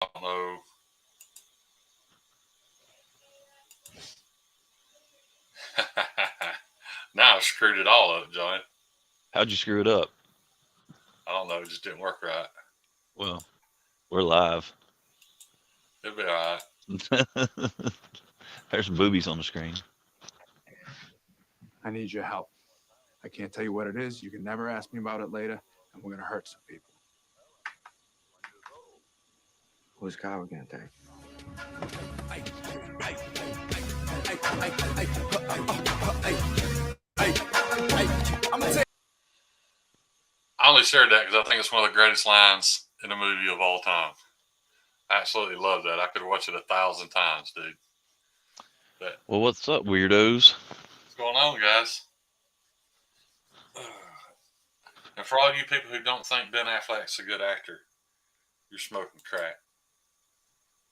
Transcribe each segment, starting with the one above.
don't know. Now I screwed it all up, Johnny. How'd you screw it up? I don't know. It just didn't work right. Well, we're live. It'll be all right. There's boobies on the screen. I need your help. I can't tell you what it is. You can never ask me about it later, and we're gonna hurt some people. Whose car we gonna take? I only shared that because I think it's one of the greatest lines in a movie of all time. I absolutely love that. I could watch it 1,000 times, dude. But Well, what's up, weirdos? what's going on, guys? And for all you people who don't think Ben Affleck's a good actor, you're smoking crack.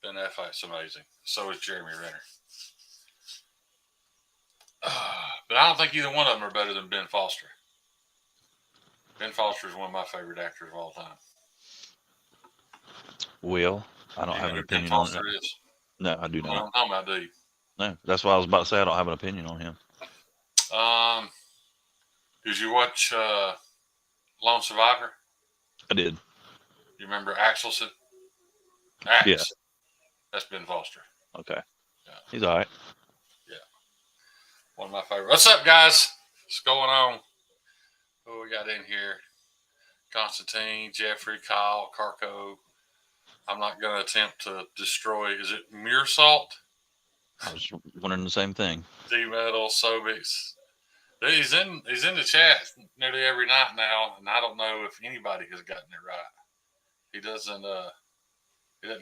Ben Affleck's amazing. So is Jeremy Renner. But I don't think either one of them are better than Ben Foster. Ben Foster is one of my favorite actors of all time. Well, I don't Do you have know an who Ben opinion on Foster it. is? No, I do You know what not. I'm talking about, do you? No, that's why I was about to say I don't have an opinion on him. Um, did you watch Lone Survivor? I did. You remember Axelson? Yeah. Axe. That's Ben Foster. Okay. Yeah. He's all right. Yeah. One of my favorite. What's up, guys? What's going on? Who we got in here? Constantine, Jeffrey, Kyle, Carco. I'm not going to attempt to destroy. Is it Muirsalt? I was wondering the same thing. D Metal, Sobix. He's in the chat nearly every night now, and I don't know if anybody has gotten it right. He doesn't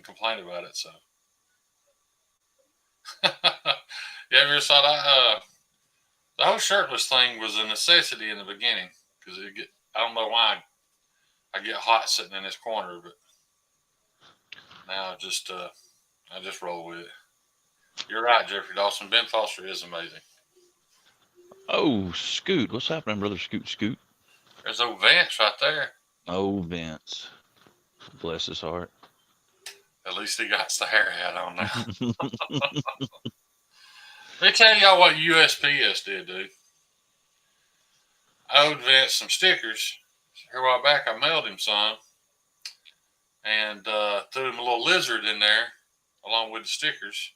complain about it, so yeah, Muirsalt, the whole shirtless thing was a necessity in the beginning because I don't know why I get hot sitting in this corner, but now I just roll with it. You're right, Jeffrey Dawson. Ben Foster is amazing. Oh, Scoot. What's happening, brother? Scoot. There's old Vance right there. Oh, Vince. Bless his heart. At least he got the hair hat on now. Let me tell y'all what USPS did, dude. I owed Vance some stickers. Here a while back, I mailed him some and threw him a little lizard in there along with the stickers.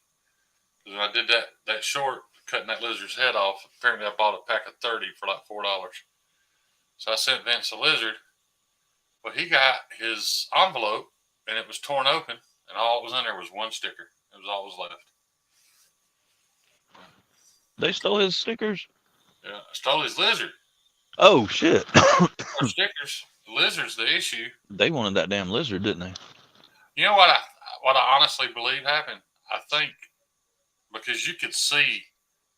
Because when I did that short, cutting that lizard's head off, apparently I bought a pack of 30 for like $4. So I sent Vince a lizard. Well, he got his envelope and it was torn open, and all that was in there was one sticker. It was all that was left. They stole his stickers? Yeah, I stole his lizard. Oh, shit. Or stickers. The lizard's the issue. They wanted that damn lizard, didn't they? You know what I honestly believe happened? I think because you could see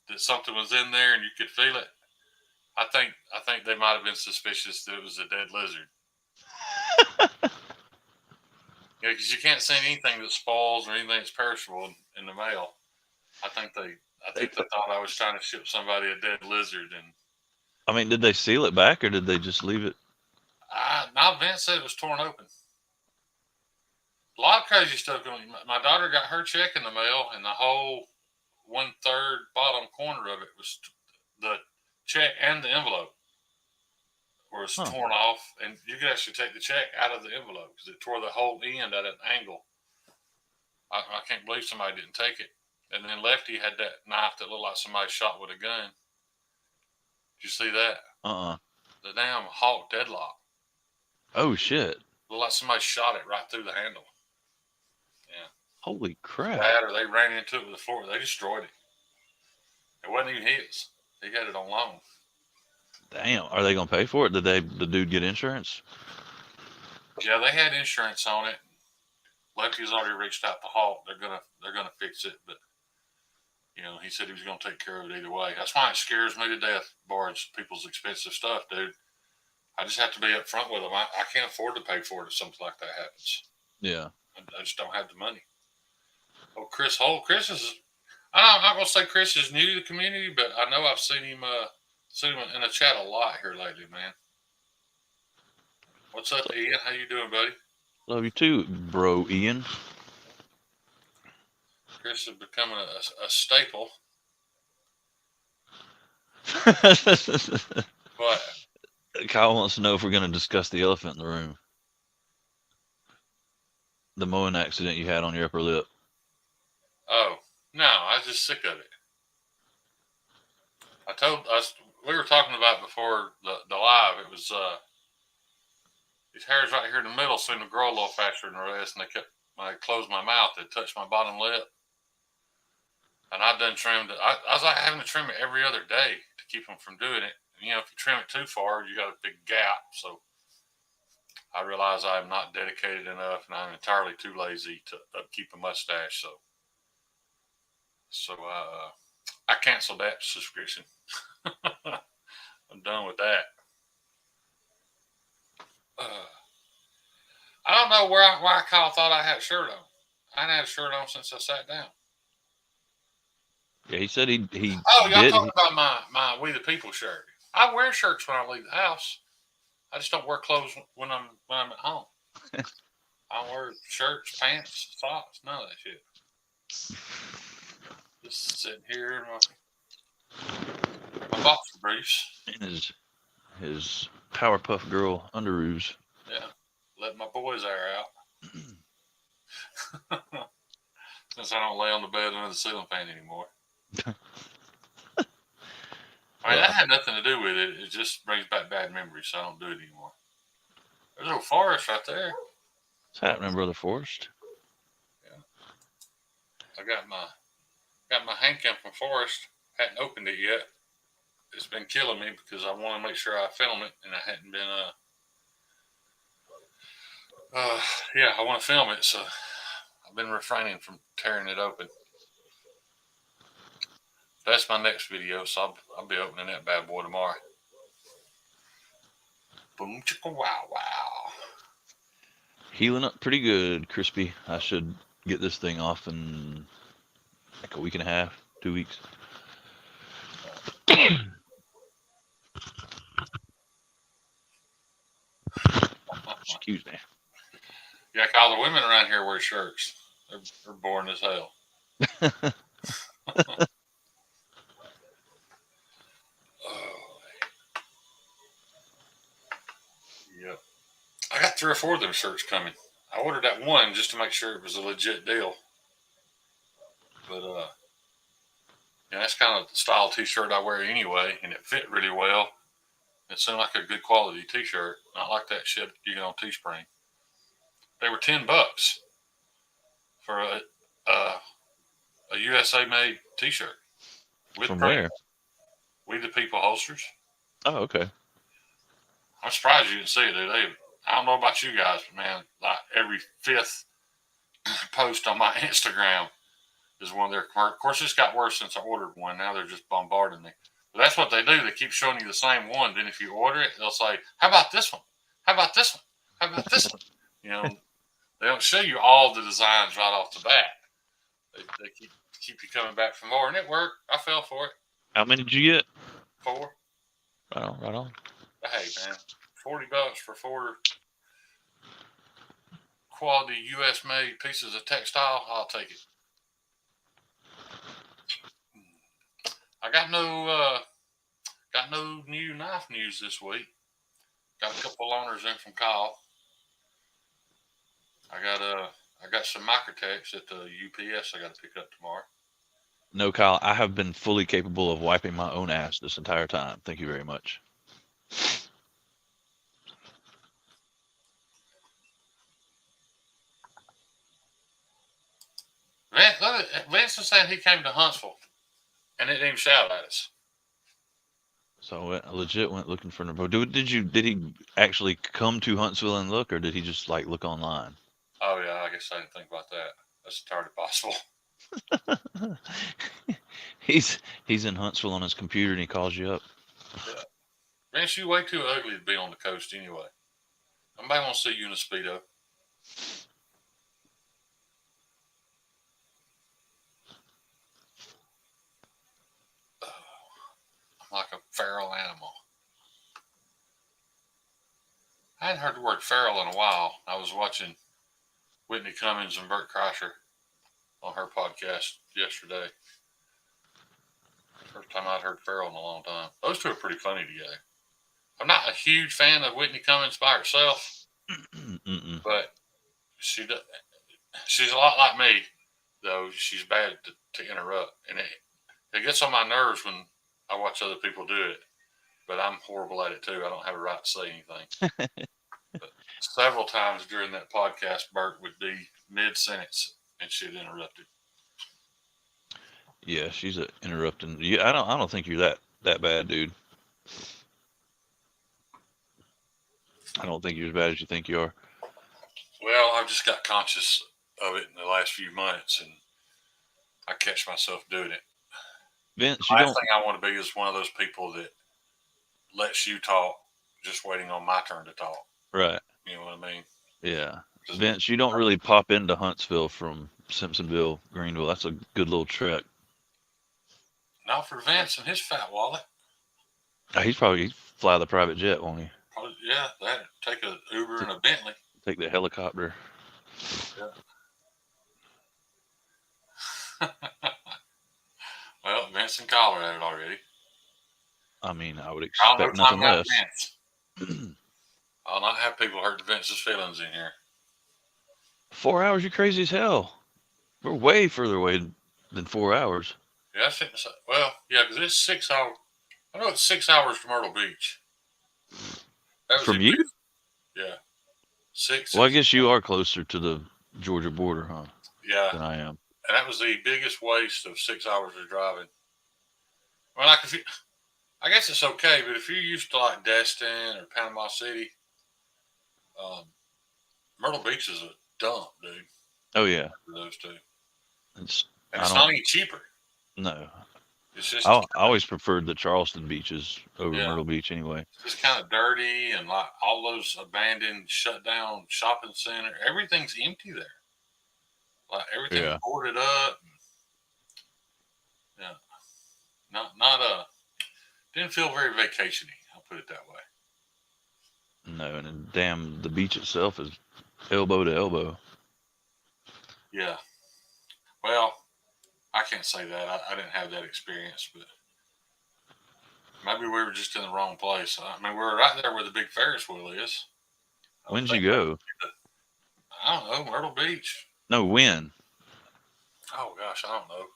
that something was in there and you could feel it. I think they might have been suspicious that it was a dead lizard. Yeah, because you can't send anything that spoils or anything that's perishable in the mail. I think they thought I was trying to ship somebody a dead lizard, and I mean, did they seal it back or did they just leave it? now Vince said it was torn open. A lot of crazy stuff going on. My daughter got her check in the mail, and the whole 1/3 bottom corner of it was the check and the envelope was torn off, and you could actually take the check out of the envelope because it tore the whole end at an angle. I can't believe somebody didn't take it. And then Lefty had that knife that looked like somebody shot with a gun. Did you see that? The damn Hawk deadlock. Oh, shit. Looked like somebody shot it right through the handle. Yeah. Holy crap. That or they ran into it with a fork. They destroyed it. It wasn't even his. He had it on loan. Damn. Are they going to pay for it? Did the dude get insurance? Yeah, they had insurance on it. Lefty's already reached out to Hawk. They're gonna fix it, but you know, he said he was gonna take care of it either way. That's why it scares me to death, borrows people's expensive stuff, dude. I just have to be upfront with them. I can't afford to pay for it if something like that happens. Yeah. I just don't have the money. Oh, Chris Holt. Chris is. I'm not gonna say Chris is new to the community, but I know I've seen him in the chat a lot here lately, man. What's up, Ian? How you doing, buddy? Love you too, bro, Ian. Chris is becoming a staple. But Kyle wants to know if we're going to discuss the elephant in the room. The mowing accident you had on your upper lip. oh no, I was just sick of it. I told us we were talking about before the live. It was these hairs right here in the middle seem to grow a little faster than the rest, and they kept when I closed my mouth, it touched my bottom lip. And I done trimmed it. I was like having to trim it every other day to keep them from doing it. And, you know, if you trim it too far, you got a big gap. So I realize I'm not dedicated enough, and I'm entirely too lazy to upkeep a mustache. So I canceled that subscription. I'm done with that. I don't know why Kyle thought I had a shirt on. I hadn't had a shirt on since I sat down. Yeah, he said he Oh, y'all did. talking about my We the People shirt. I wear shirts when I leave the house. I just don't wear clothes when I'm at home. I don't wear shirts, pants, socks, none of that shit. Just sitting here in my boxer briefs. In his Powerpuff Girl underoos. Yeah, let my boys air out. Since I don't lay on the bed under the ceiling fan anymore. I mean, that had nothing to do with it. It just brings back bad memories, so I don't do it anymore. There's a little forest right there. What's happening, Brother Forrest? Yeah. I got my handcam from Forrest. Hadn't opened it yet. It's been killing me because I want to make sure I film it, and I hadn't been. I want to film it, so I've been refraining from tearing it open. That's my next video, so I'll be opening that bad boy tomorrow. Boom chicka wow wow. Healing up pretty good, Crispy. I should get this thing off in like a week and a half, 2 weeks. Excuse me. Yeah, all the women around here wear shirts. They're boring as hell. Yep. I got 3 or 4 of them shirts coming. I ordered that one just to make sure it was a legit deal. But that's kind of the style t-shirt I wear anyway, and it fit really well. It seemed like a good quality t-shirt, not like that shit you get on Teespring. They were $10 for a USA made t-shirt. From where? We the People holsters. Oh, okay. I'm surprised you didn't see it, dude. I don't know about you guys, but man, like every 5th post on my Instagram is one of their commercials. Of course, it's got worse since I ordered one. Now they're just bombarding me. But that's what they do. They keep showing you the same one. Then if you order it, they'll say, "How about this one? How about this one? How about this one?" You know, they don't show you all the designs right off the bat. They keep you coming back for more, and it worked. I fell for it. How many did you get? 4. Right on, right on. But hey, man, $40 for 4 quality U.S. made pieces of textile. I'll take it. I got no new knife news this week. Got a couple loaners in from Kyle. I got some Microtex at the UPS I got to pick up tomorrow. No, Kyle, I have been fully capable of wiping my own ass this entire time. Thank you very much. Vince was saying he came to Huntsville and didn't even shout at us. So I legit went looking for him. Did he actually come to Huntsville and look, or did he just like look online? Oh yeah, I guess I didn't think about that. That's entirely possible. He's in Huntsville on his computer and he calls you up. Yeah. Vince, you way too ugly to be on the coast anyway. Nobody wants to see you in a Speedo. I'm like a feral animal. I hadn't heard the word feral in a while. I was watching Whitney Cummings and Bert Kreischer. on her podcast yesterday. First time I'd heard Farrell in a long time. Those two are pretty funny together. I'm not a huge fan of Whitney Cummings by herself, but she's a lot like me, though. She's bad to interrupt, and it gets on my nerves when I watch other people do it. But I'm horrible at it too. I don't have a right to say anything. But several times during that podcast, Bert would be mid-sentence and she'd interrupt it. Yeah, she's interrupting. Yeah, I don't think you're that bad, dude. I don't think you're as bad as you think you are. Well, I've just got conscious of it in the last few months, and I catch myself doing it. Vince, The last thing I want to be is one of those people that lets you talk, just waiting on my turn to talk. Right. You know what I mean? Yeah. Vince, you don't really pop into Huntsville from Simpsonville, Greenville. That's a good little trek. Not for Vince and his fat wallet. He'd fly the private jet, won't he? Probably, yeah, that'd take an Uber and a Bentley. Take the helicopter. Yeah. Well, Vince and Collar had it already. I mean, I would expect nothing less. I'll not have people hurt Vince's feelings in here. 4 hours? You're crazy as hell. We're way further away than 4 hours. Yeah, well, yeah, because it's 6 hours. I know it's 6 hours to Myrtle Beach. From you? Yeah. 6. Well, I guess you are closer to the Georgia border, huh? Yeah. Than I am. And that was the biggest waste of 6 hours of driving. Well, like I guess it's okay, but if you're used to like Destin or Panama City, Myrtle Beach is a dump, dude. Oh yeah. For those two. It's not any cheaper. No. It's just I always preferred the Charleston beaches over Myrtle Beach anyway. It's just kind of dirty and like all those abandoned, shut down shopping center. Everything's empty there. Like everything's boarded up. Yeah. Not didn't feel very vacationy, I'll put it that way. No, and then, damn, the beach itself is elbow to elbow. Yeah. Well, I can't say that. I didn't have that experience, but maybe we were just in the wrong place. I mean, we're right there where the big Ferris wheel is. When'd you go? I don't know, Myrtle Beach. No, when? Oh, gosh, I don't know.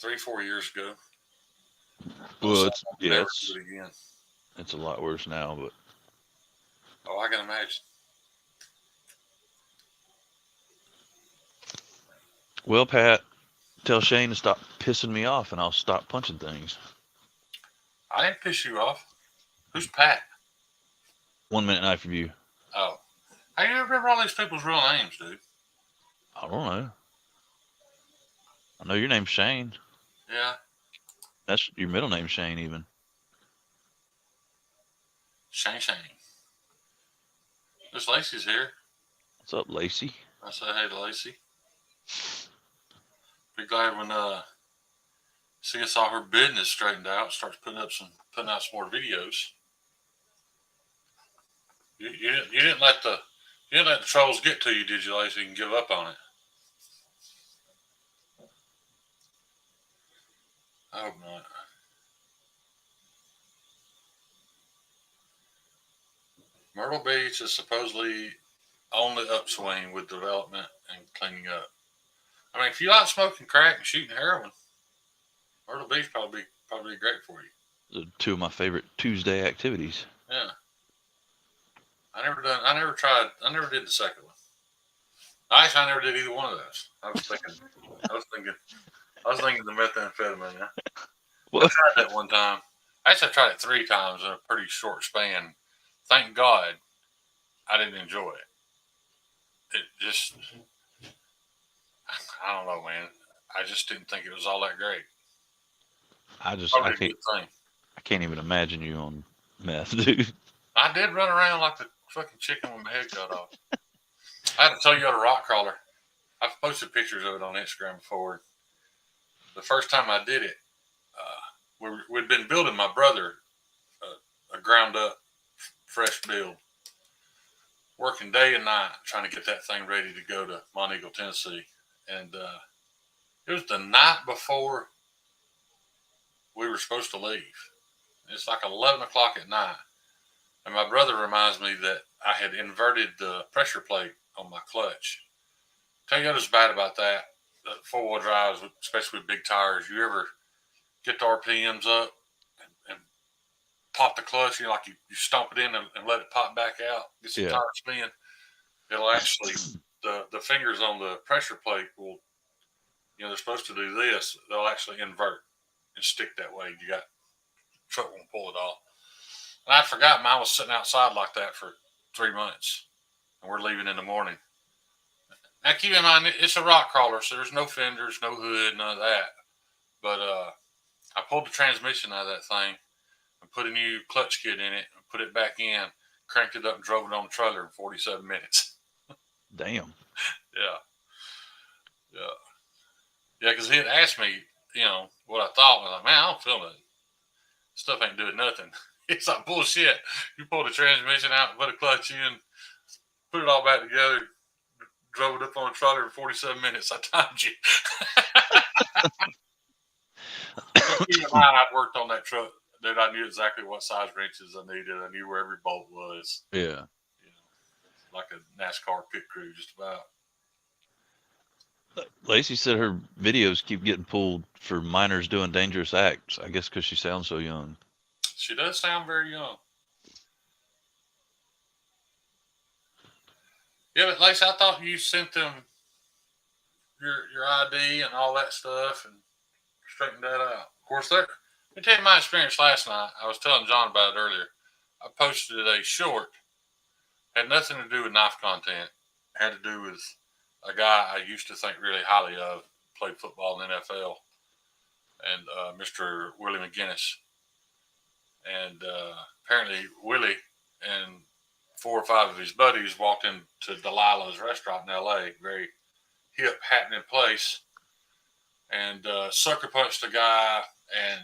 3-4 years ago. Well, it's a lot worse now, but. Oh, I can imagine. Well, Pat, tell Shane to stop pissing me off, and I'll stop punching things. I didn't piss you off. Who's Pat? 1 Minute Knife Review. Oh. How do you remember all these people's real names, dude? I don't know. I know your name's Shane. Yeah. That's your middle name, Shane, even. Shane. Miss Lacey's here. What's up, Lacey? I say hey to Lacey. Be glad when she gets all her business straightened out, starts putting out some more videos. You didn't let the trolls get to you, did you, Lacey? And give up on it. I hope not. Myrtle Beach is supposedly on the upswing with development and cleaning up. I mean, if you like smoking crack and shooting heroin, Myrtle Beach probably great for you. Those are two of my favorite Tuesday activities. Yeah. I never did the second one. Actually, I never did either one of those. I was thinking the methamphetamine. Yeah. I tried that one time. Actually, I tried it 3 times in a pretty short span. Thank God I didn't enjoy it. It just, I don't know, man. I just didn't think it was all that great. I can't even imagine you on meth, dude. I did run around like the fucking chicken with my head cut off. I had to tell you about a rock crawler. I've posted pictures of it on Instagram before. The first time I did it, we'd been building my brother a ground up, fresh build, working day and night trying to get that thing ready to go to Mont Eagle, Tennessee. And It was the night before we were supposed to leave. It's like 11 o'clock at night. And my brother reminds me that I had inverted the pressure plate on my clutch. Tell you what's bad about that. The four-wheel drives, especially with big tires, you ever get the RPMs up and pop the clutch, like you stomp it in and let it pop back out, get some tire spin. It'll actually, the fingers on the pressure plate will, they're supposed to do this. They'll actually invert and stick that way. You got truck won't pull it off. And I forgot mine was sitting outside like that for 3 months, and we're leaving in the morning. Now keep in mind it's a rock crawler, so there's no fenders, no hood, none of that. But I pulled the transmission out of that thing and put a new clutch kit in it and put it back in, cranked it up and drove it on the trailer in 47 minutes. Damn. Yeah, because he had asked me, what I thought. And I was like, man, I don't feel nothing. Stuff ain't doing nothing. It's like bullshit. You pull the transmission out, put a clutch in, put it all back together, drove it up on the trailer in 47 minutes. I timed you. Keep in mind, I'd worked on that truck. Dude, I knew exactly what size wrenches I needed. I knew where every bolt was. Yeah. Like a NASCAR pit crew, just about. Lacey said her videos keep getting pulled for minors doing dangerous acts. I guess because she sounds so young. She does sound very young. Yeah, but Lacey, I thought you sent them your ID and all that stuff and straightened that out. Of course, let me tell you my experience last night. I was telling John about it earlier. I posted a short. Had nothing to do with knife content. Had to do with a guy I used to think really highly of, played football in the NFL, and Mr. Willie McGinnis. And apparently Willie and 4 or 5 of his buddies walked into Delilah's restaurant in L.A., very hip, happening place, and sucker punched a guy, and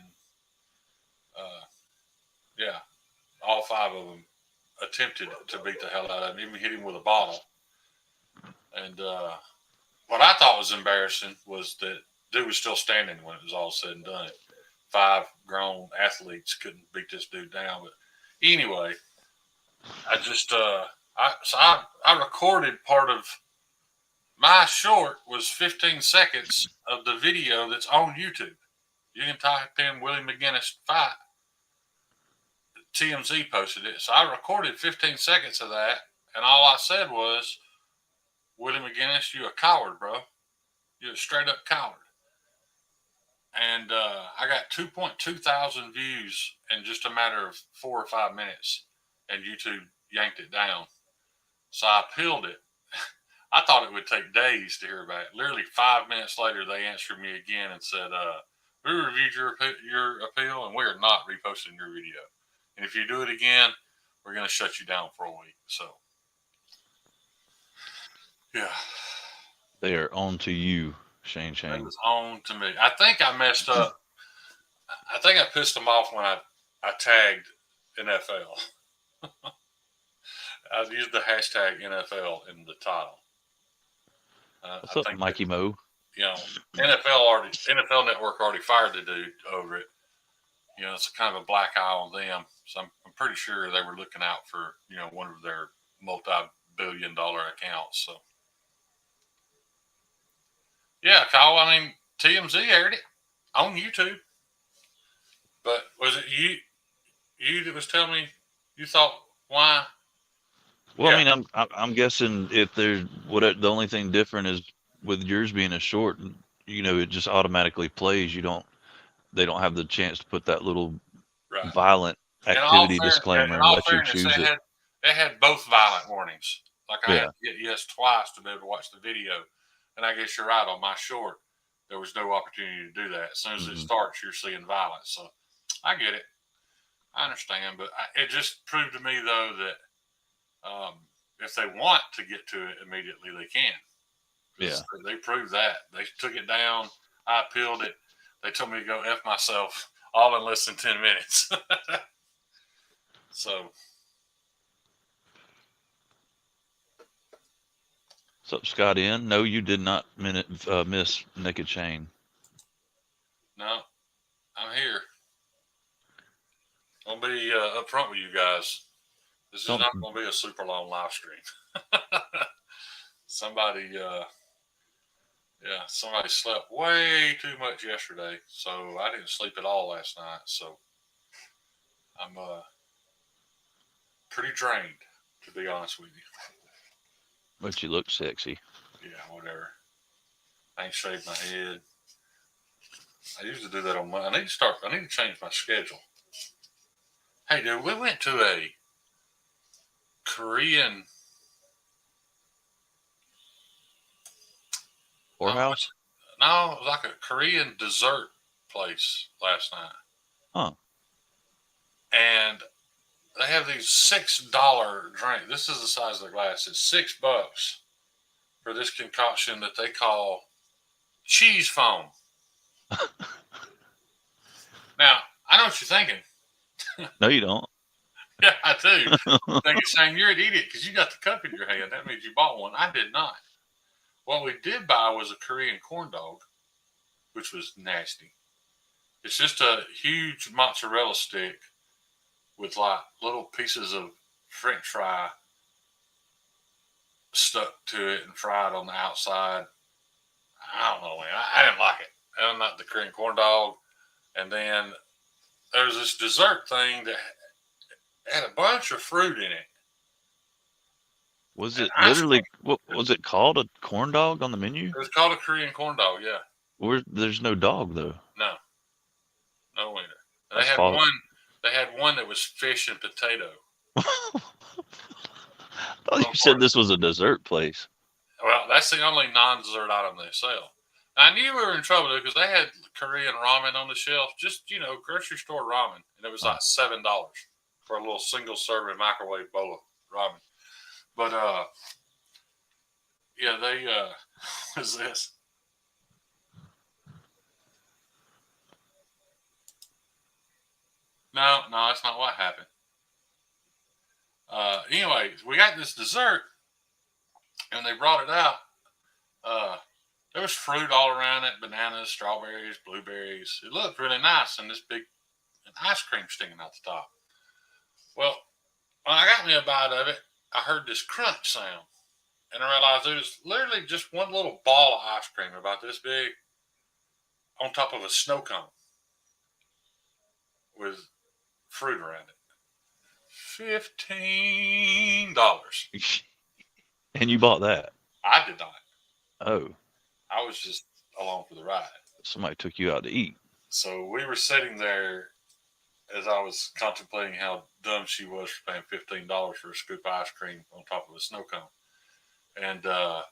all 5 of them attempted to beat the hell out of him, even hit him with a bottle. And what I thought was embarrassing was that dude was still standing when it was all said and done. 5 grown athletes couldn't beat this dude down. But anyway, I just I recorded part of my short was 15 seconds of the video that's on YouTube. You can type in Willie McGinnis fight. TMZ posted it. So I recorded 15 seconds of that, and all I said was, Willie McGinnis, you a coward, bro. You're a straight up coward. And I got 2.2 thousand views in just a matter of 4 or 5 minutes, and YouTube yanked it down. So I appealed it. I thought it would take days to hear back. Literally 5 minutes later, they answered me again and said, we reviewed your appeal, and we are not reposting your video. And if you do it again, we're going to shut you down for a week. So, yeah. They are on to you, Shane. It was on to me. I think I messed up. I think I pissed them off when I tagged NFL. I used the hashtag NFL in the title. What's up, Mikey Mo? NFL Network already fired the dude over it. It's kind of a black eye on them. So I'm pretty sure they were looking out for, one of their multi-billion-dollar accounts. So, yeah, Kyle, TMZ aired it on YouTube. But was it you that was telling me you thought why? Well, yeah. I'm guessing if there's the only thing different is with yours being a short, it just automatically plays. They don't have the chance to put that little violent activity disclaimer and let you choose it. They had both violent warnings. Like I had to get yes twice to be able to watch the video. And I guess you're right, on my short, there was no opportunity to do that. As soon as it starts, you're seeing violence. So I get it. I understand. But it just proved to me, though, that if they want to get to it immediately, they can. Yeah. They proved that. They took it down. I appealed it. They told me to go F myself all in less than 10 minutes. What's up, Scott? In? No, you did not miss Naked Shane. No, I'm here. I'll be upfront with you guys. This is not going to be a super long live stream. Somebody slept way too much yesterday, so I didn't sleep at all last night. So I'm pretty drained, to be honest with you. But you look sexy. Yeah, whatever. I ain't shaved my head. I usually do that on Monday. I need to change my schedule. Hey, dude, we went to a Korean whorehouse. No, it was like a Korean dessert place last night. Huh. And they have these $6 drink. This is the size of the glass. It's $6 for this concoction that they call cheese foam. Now, I know what you're thinking. No, you don't. Yeah, I do. I'm thinking, saying you're an idiot because you got the cup in your hand. That means you bought one. I did not. What we did buy was a Korean corn dog, which was nasty. It's just a huge mozzarella stick with like little pieces of French fry stuck to it and fried on the outside. I don't know, man. I didn't like it. I didn't like the Korean corn dog. And then there's this dessert thing that had a bunch of fruit in it. Was it literally, what was it called? A corn dog on the menu? It was called a Korean corn dog, yeah. There's no dog, though. No winner. That's They had one that was fish and potato. I thought you said this was a dessert place. Well, that's the only non-dessert item they sell. I knew we were in trouble because they had Korean ramen on the shelf, just, grocery store ramen. And it was like $7 for a little single serving microwave bowl of ramen. But, yeah, they, what is this? No, that's not what happened. Anyways, we got this dessert, and they brought it out. There was fruit all around it, bananas, strawberries, blueberries. It looked really nice, and this big ice cream sticking out the top. Well, when I got me a bite of it, I heard this crunch sound, and I realized it was literally just one little ball of ice cream about this big on top of a snow cone with fruit around it. $15. And you bought that? I did not. Oh. I was just along for the ride. Somebody took you out to eat. So we were sitting there as I was contemplating how dumb she was for paying $15 for a scoop of ice cream on top of a snow cone. And I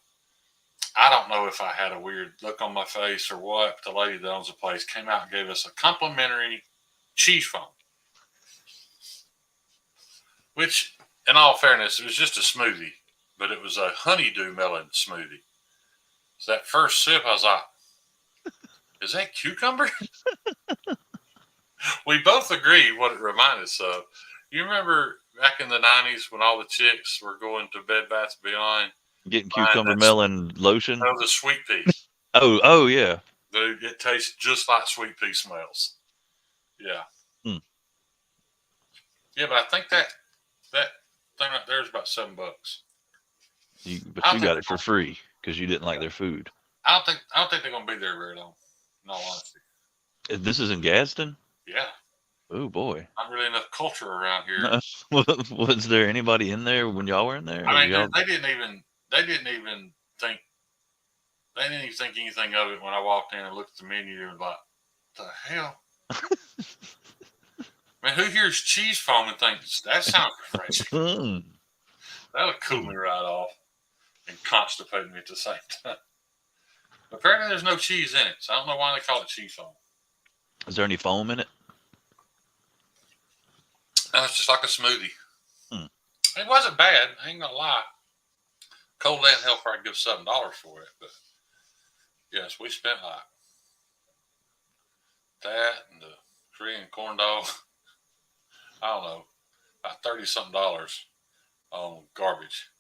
don't know if I had a weird look on my face or what, but the lady that owns the place came out and gave us a complimentary cheese foam. Which, in all fairness, it was just a smoothie, but it was a honeydew melon smoothie. So that first sip, I was like, is that cucumber? We both agreed what it reminded us of. You remember back in the 90s when all the chicks were going to Bed Bath & Beyond? Getting cucumber melon lotion? No, the sweet pea. Oh, yeah. Dude, it tastes just like sweet pea smells. Yeah. Yeah, but I think that thing right there is about $7. But you got it for free because you didn't like their food. I don't think they're gonna be there very long. In all honesty. This is in Gadsden? Yeah. Oh boy. Not really enough culture around here. Was there anybody in there when y'all were in there? I mean, they didn't even think anything of it when I walked in and looked at the menu and like, what the hell? Man, who hears cheese foam and thinks that sounds refreshing? That'll cool me right off and constipate me at the same time. Apparently, there's no cheese in it, so I don't know why they call it cheese foam. Is there any foam in it? No, it's just like a smoothie. It wasn't bad. I ain't gonna lie. Cold and hell for I'd give $7 for it, but yes, we spent like that and the Korean corn dog. I don't know, about $30-something on garbage.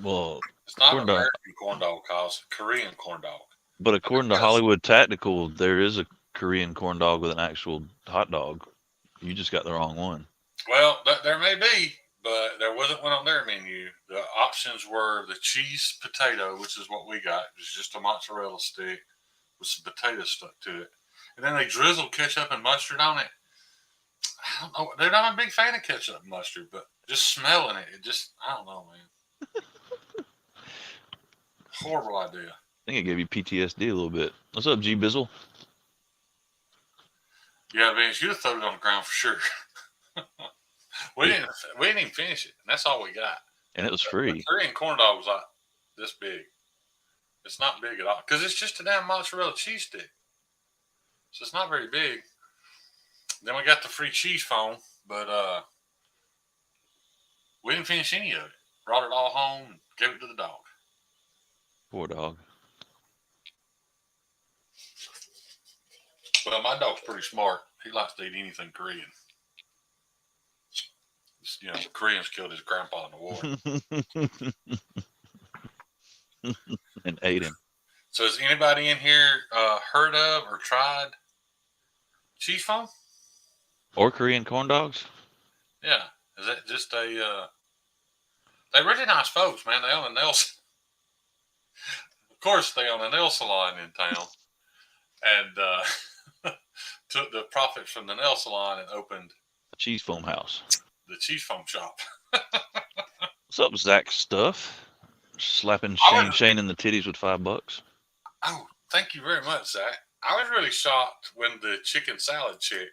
Well, It's not an according to American corn dog, Kyle. It's a Korean corn dog. but according to Hollywood Tactical, there is a Korean corn dog with an actual hot dog. You just got the wrong one. Well, there may be, but there wasn't one on their menu. The options were the cheese potato, which is what we got. It was just a mozzarella stick with some potatoes stuck to it. And then they drizzled ketchup and mustard on it. I don't know. They're not a big fan of ketchup and mustard, but just smelling it, I don't know, man. Horrible idea. I think it gave you PTSD a little bit. What's up, G Bizzle? Yeah, Vince, you'd have thrown it on the ground for sure. we didn't even finish it, and that's all we got. And it was free. The Korean corn dog was like this big. It's not big at all because it's just a damn mozzarella cheese stick, so it's not very big. Then we got the free cheese foam, but we didn't finish any of it. Brought it all home and gave it to the dog. Poor dog. Well, my dog's pretty smart. He likes to eat anything Korean. You know, Koreans killed his grandpa in the war. And ate him. So has anybody in here heard of or tried cheese foam? Or Korean corn dogs? Yeah. Is that just they're really nice folks, man. They own a nails. Of course, they own a nail salon in town. And took the profits from the nail salon and opened A cheese foam house. the cheese foam shop. What's up, Zach Stuff? Slapping Shane in the titties with $5. Oh, thank you very much, Zach. I was really shocked when the chicken salad chick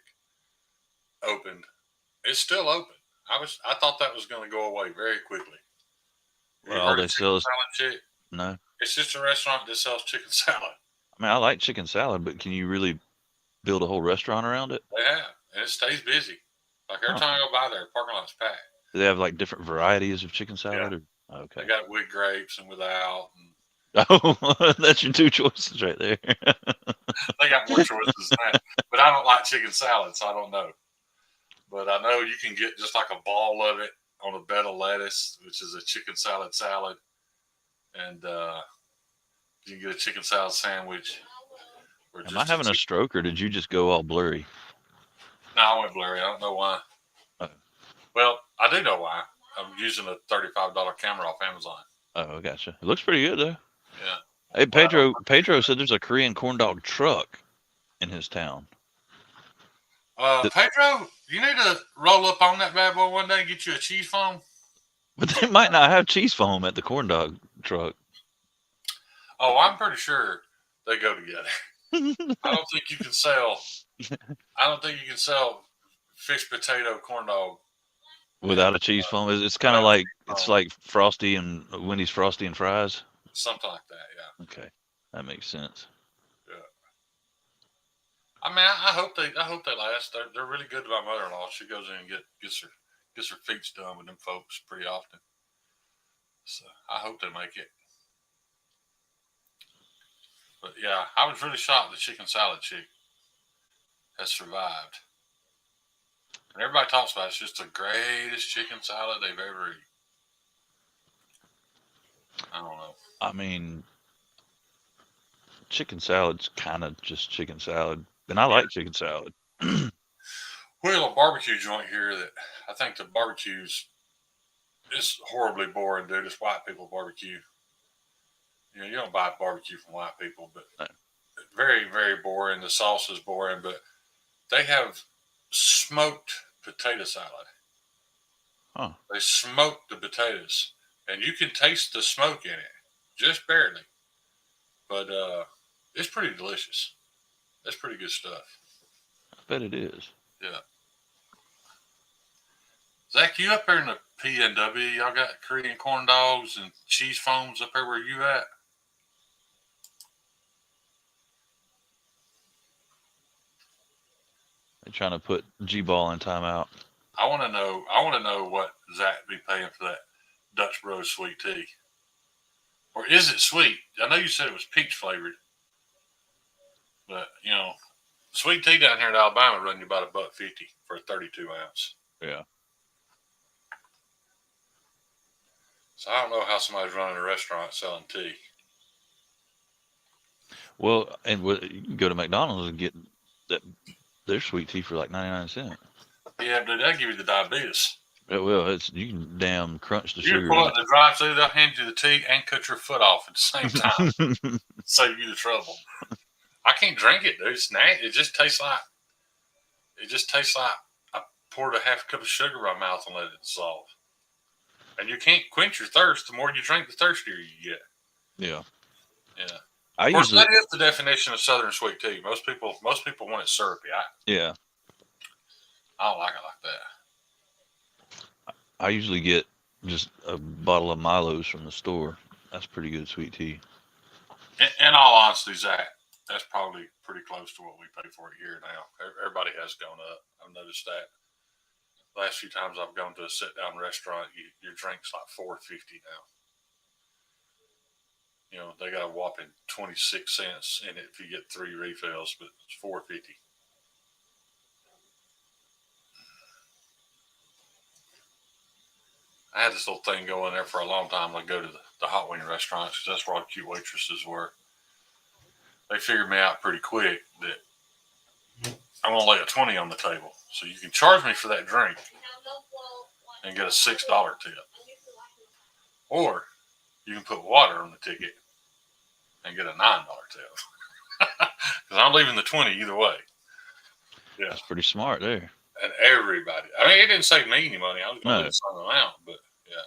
opened. It's still open. I thought that was going to go away very quickly. Well, all they sell is salad chick? no. It's just a restaurant that sells chicken salad. I mean, I like chicken salad, but can you really build a whole restaurant around it? They have, and it stays busy. Like every time I go by there, the parking lot's packed. Do they have like different varieties of chicken salad? Yeah. Or? Okay. They got it with grapes and without. And Oh, that's your two choices right there. they got more choices than that. But I don't like chicken salad, so I don't know. But I know you can get just like a ball of it on a bed of lettuce, which is a chicken salad salad. And you can get a chicken salad sandwich. Am I having a stroke, or did you just go all blurry? No, I went blurry. I don't know why. Oh. Well, I do know why. I'm using a $35 camera off Amazon. Oh, gotcha. It looks pretty good, though. Yeah. Hey, Pedro said there's a Korean corn dog truck in his town. Pedro, you need to roll up on that bad boy one day and get you a cheese foam. But they might not have cheese foam at the corn dog truck. Oh, I'm pretty sure they go together. I don't think you can sell fish potato corn dog without a cheese foam. It's kind of like it's like Frosty and Wendy's Frosty and fries. Something like that, yeah. Okay, that makes sense. Yeah. I mean, I hope they last. They're really good to my mother-in-law. She goes in and gets her feet done with them folks pretty often. So I hope they make it. But yeah, I was really shocked the chicken salad chick has survived. And everybody talks about it's just the greatest chicken salad they've ever eaten. I don't know. I mean, chicken salad's kind of just chicken salad. And I like chicken salad. We have a barbecue joint here that I think the barbecue's it's horribly boring, dude. It's white people barbecue. You know, you don't buy barbecue from white people, but very, very boring. The sauce is boring, but they have smoked potato salad. Huh. They smoke the potatoes, and you can taste the smoke in it, just barely. But it's pretty delicious. That's pretty good stuff. I bet it is. Yeah. Zach, you up there in the PNW? Y'all got Korean corn dogs and cheese foams up there where you at? They're trying to put G-Ball in timeout. I want to know what Zach be paying for that Dutch Bros sweet tea. Or is it sweet? I know you said it was peach flavored. But, you know, sweet tea down here in Alabama run you about $1.50 for a 32 ounce. Yeah. So I don't know how somebody's running a restaurant selling tea. Well, and you can go to McDonald's and get their sweet tea for like 99 cents. Yeah, but they give you the diabetes. Well, you can damn crunch the You can sugar pull in up the drive-through, they'll hand you the tea and cut your foot off at the same time. it. Save you the trouble. I can't drink it, dude. It's nasty. It just tastes like I poured a half cup of sugar in my mouth and let it dissolve. And you can't quench your thirst. The more you drink, the thirstier you get. Yeah. Yeah. I Of course, usually, that is the definition of Southern sweet tea. Most people want it syrupy. yeah, I don't like it like that. I usually get just a bottle of Milo's from the store. That's pretty good sweet tea. In all honesty, Zach, that's probably pretty close to what we pay for it here now. Everybody has gone up. I've noticed that. The last few times I've gone to a sit-down restaurant, your drink's like $4.50 now. You know, they got a whopping 26 cents in it if you get 3 refills, but it's $4.50. I had this little thing going there for a long time. I go to the hot wing restaurants because that's where all the cute waitresses were. They figured me out pretty quick that I'm going to lay a 20 on the table. So you can charge me for that drink and get a $6 tip. Or you can put water on the ticket and get a $9 tip. Because I'm leaving the 20 either way. Yeah. That's pretty smart there. And everybody. I mean, it didn't save me any money. I was going to No. do some amount, but yeah.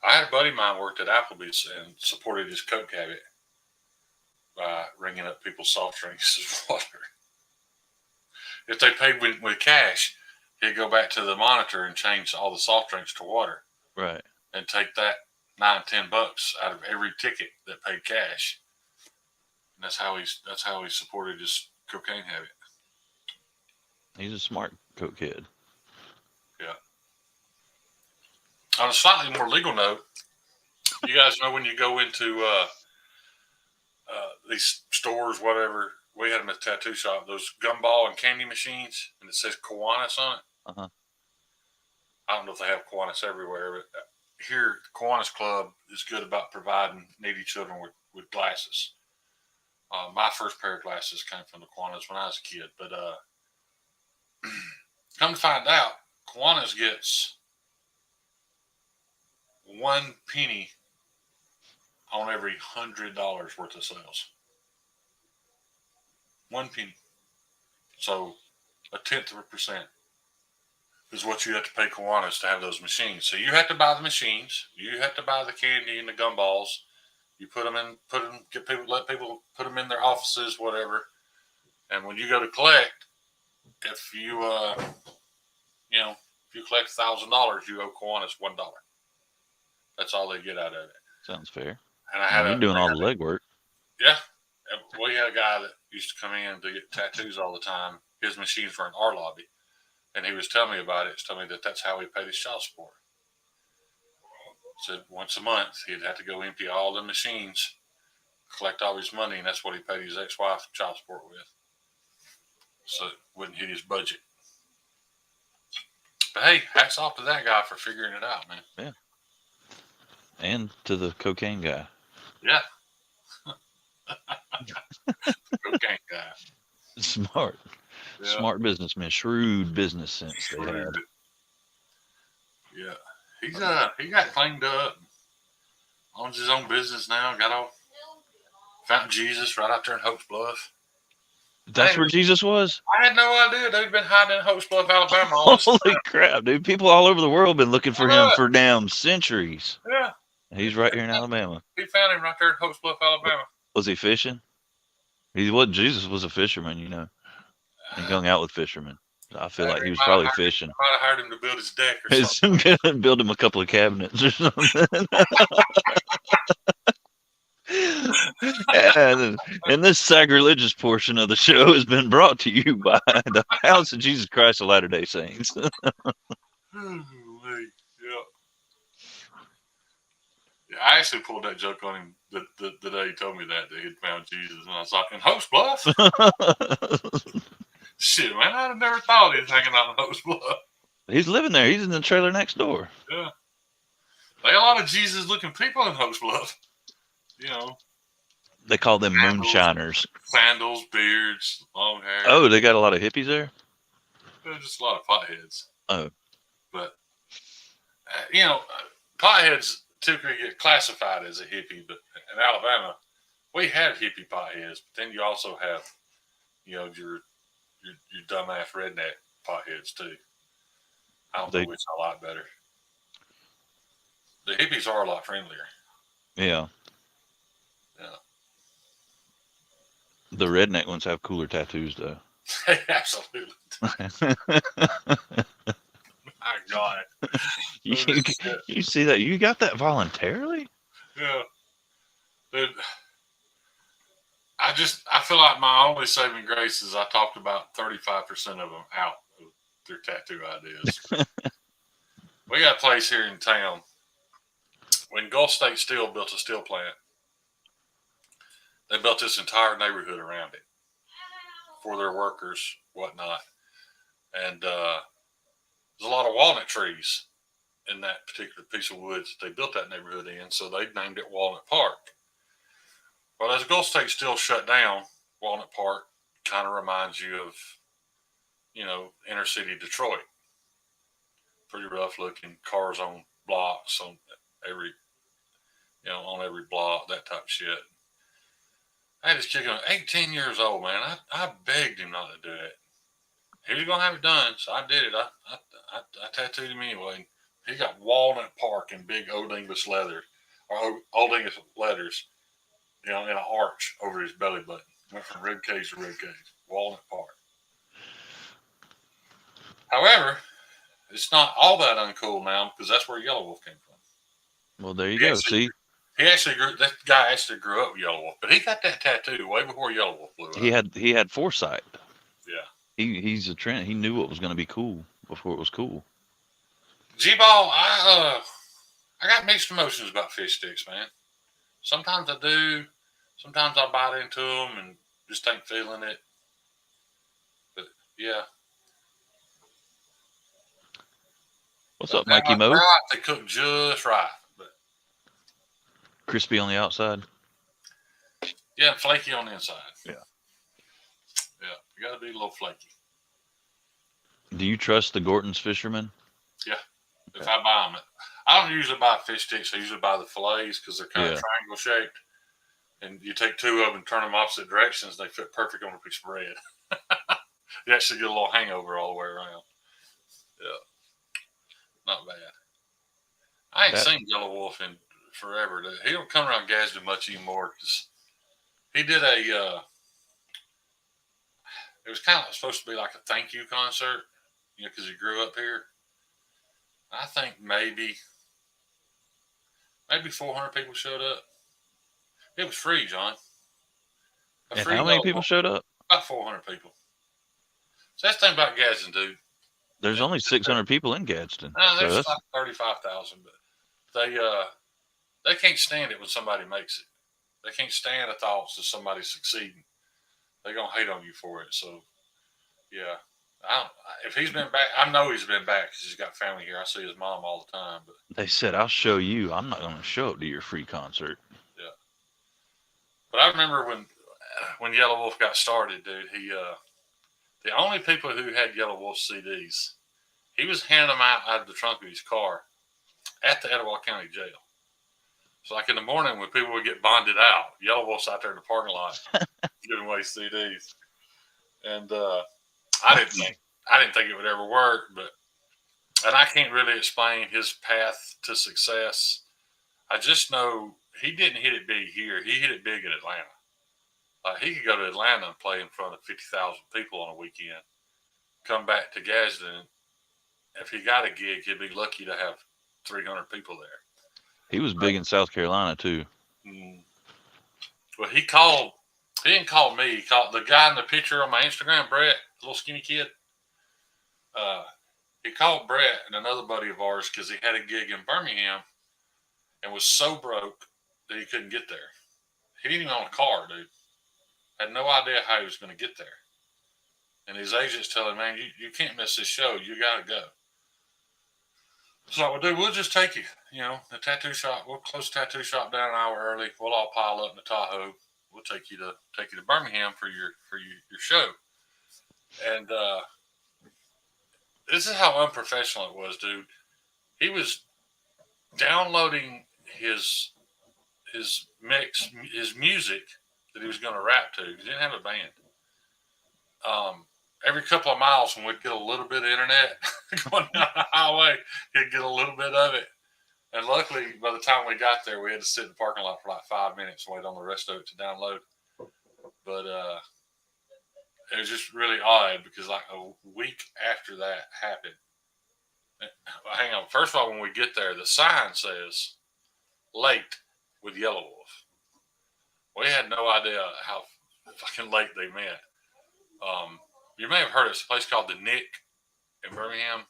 I had a buddy of mine worked at Applebee's and supported his Coke habit by ringing up people's soft drinks as water. If they paid with cash, he'd go back to the monitor and change all the soft drinks to water. Right. And take that $9-10 out of every ticket that paid cash. And that's how he supported his cocaine habit. He's a smart Coke kid. Yeah. On a slightly more legal note, you guys know when you go into these stores, whatever, we had them at the tattoo shop, those gumball and candy machines, and it says Kiwanis on it. Uh-huh. I don't know if they have Kiwanis everywhere, but here, the Kiwanis Club is good about providing needy children with glasses. My first pair of glasses came from the Kiwanis when I was a kid, but come to find out, Kiwanis gets 1 penny on every $100 worth of sales. 1 penny. So 0.1% is what you have to pay Kiwanis to have those machines. So you have to buy the machines. You have to buy the candy and the gumballs. You let people put them in their offices, whatever. And when you go to collect, if you collect $1,000, you owe Kiwanis $1. That's all they get out of it. Sounds fair. And you're doing all the legwork. Yeah. We had a guy that used to come in to get tattoos all the time. His machines were in our lobby. And he was telling me about it. He told me that that's how he paid his child support. Said once a month, he'd have to go empty all the machines, collect all his money, and that's what he paid his ex-wife child support with. So it wouldn't hit his budget. But hey, hats off to that guy for figuring it out, man. Yeah. And to the cocaine guy. Yeah. Cocaine guy. Smart. Yeah. Smart businessman. Shrewd business sense they had. Yeah. He got cleaned up. Owns his own business now. Found Jesus right out there in Hope's Bluff. That's where Jesus was? I had no idea. They'd been hiding in Hope's Bluff, Alabama all this Holy time. crap, dude. People all over the world have been looking for him for damn centuries. Yeah. He's right here in Alabama. He found him right there in Hope's Bluff, Alabama. Was he fishing? Jesus was a fisherman, you know. He hung out with fishermen. I feel like he was probably fishing. Might have hired him to build his deck or something. Build him a couple of cabinets or something. And this sacrilegious portion of the show has been brought to you by the House of Jesus Christ of Latter-day Saints. Yeah, I actually pulled that joke on him the day he told me that he'd found Jesus, and I was like, in Hope's Bluff? Shit, man, I'd have never thought he was hanging out in Hope's Bluff. He's living there. He's in the trailer next door. Yeah. There are a lot of Jesus-looking people in Hoax Bluff. You know, They call them moonshiners. sandals, beards, long hair. Oh, they got a lot of hippies there? There's just a lot of potheads. Oh. But, potheads typically get classified as a hippie, but in Alabama, we have hippie potheads, but then you also have, your dumbass redneck potheads too. I don't know which I like better. The hippies are a lot friendlier. Yeah. Yeah. The redneck ones have cooler tattoos, though. Absolutely. My God. You see that? You got that voluntarily? Yeah. Dude, I feel like my only saving grace is I talked about 35% of them out of their tattoo ideas. We got a place here in town. When Gulf State Steel built a steel plant, they built this entire neighborhood around it for their workers, whatnot. And there's a lot of walnut trees in that particular piece of woods that they built that neighborhood in, so they named it Walnut Park. Well, as Gulf State Steel shut down, Walnut Park kind of reminds you of, inner city Detroit. Pretty rough looking, cars on blocks on every block, that type of shit. I had this kid going, 18 years old, man. I begged him not to do it. He was going to have it done, so I did it. I tattooed him anyway. He got Walnut Park in big Old English leather, or Old English letters, in an arch over his belly button. Went from rib cage to rib cage. Walnut Park. However, it's not all that uncool now because that's where Yellow Wolf came from. Well, there you go. See? That guy actually grew up with Yellow Wolf, but he got that tattoo way before Yellow Wolf blew up. He had foresight. Yeah. He's a trend. He knew what was going to be cool before it was cool. G-Ball, I got mixed emotions about fish sticks, man. Sometimes I do. Sometimes I bite into them and just ain't feeling it. But, yeah. What's up, Mikey Mo? They cook just right. But crispy on the outside? Yeah, flaky on the inside. Yeah. Yeah, you got to be a little flaky. Do you trust the Gorton's fishermen? Yeah. Okay. If I buy them. I don't usually buy fish sticks. I usually buy the fillets because they're kind of triangle shaped. And you take two of them and turn them opposite directions, they fit perfect on a piece of bread. You actually get a little hangover all the way around. Yeah. Not bad. I ain't seen Yellow Wolf in forever. He don't come around Gadsden much anymore because he did it was kind of supposed to be like a thank you concert, because he grew up here. I think maybe 400 people showed up. It was free, John. And how many people showed up? About 400 people. So that's the thing about Gadsden, dude. There's only 600 people in Gadsden. There's like 35,000, but they can't stand it when somebody makes it. They can't stand the thoughts of somebody succeeding. They're gonna hate on you for it. So, yeah. If he's been back, I know he's been back because he's got family here. I see his mom all the time. But they said, "I'll show you. I'm not going to show up to your free concert." Yeah. But I remember when Yellow Wolf got started, dude. The only people who had Yellow Wolf CDs, he was handing them out of the trunk of his car at the Etowah County Jail. So, like in the morning when people would get bonded out, Yellow Wolf's out there in the parking lot giving away CDs. And I didn't think it would ever work, and I can't really explain his path to success. I just know he didn't hit it big here. He hit it big in Atlanta. He could go to Atlanta and play in front of 50,000 people on a weekend, come back to Gadsden. If he got a gig, he'd be lucky to have 300 people there. He was big in South Carolina, too. Well, he didn't call me. He called the guy in the picture on my Instagram, Brett, the little skinny kid. He called Brett and another buddy of ours because he had a gig in Birmingham and was so broke that he couldn't get there. He didn't even own a car, dude. Had no idea how he was going to get there. And his agent's telling him, man, you can't miss this show. You got to go. So we'll just take you. You know, the tattoo shop. We'll close the tattoo shop down an hour early. We'll all pile up in the Tahoe. We'll take you to Birmingham for your show. And this is how unprofessional it was, dude. He was downloading his mix, his music that he was going to rap to. He didn't have a band. Every couple of miles, when we'd get a little bit of internet going down the highway, he'd get a little bit of it. And luckily, by the time we got there, we had to sit in the parking lot for like 5 minutes and wait on the rest of it to download. But it was just really odd because like a week after that happened. Hang on. First of all, when we get there, the sign says late with Yellow Wolf. We had no idea how fucking late they meant. You may have heard of a place called the Nick in Birmingham.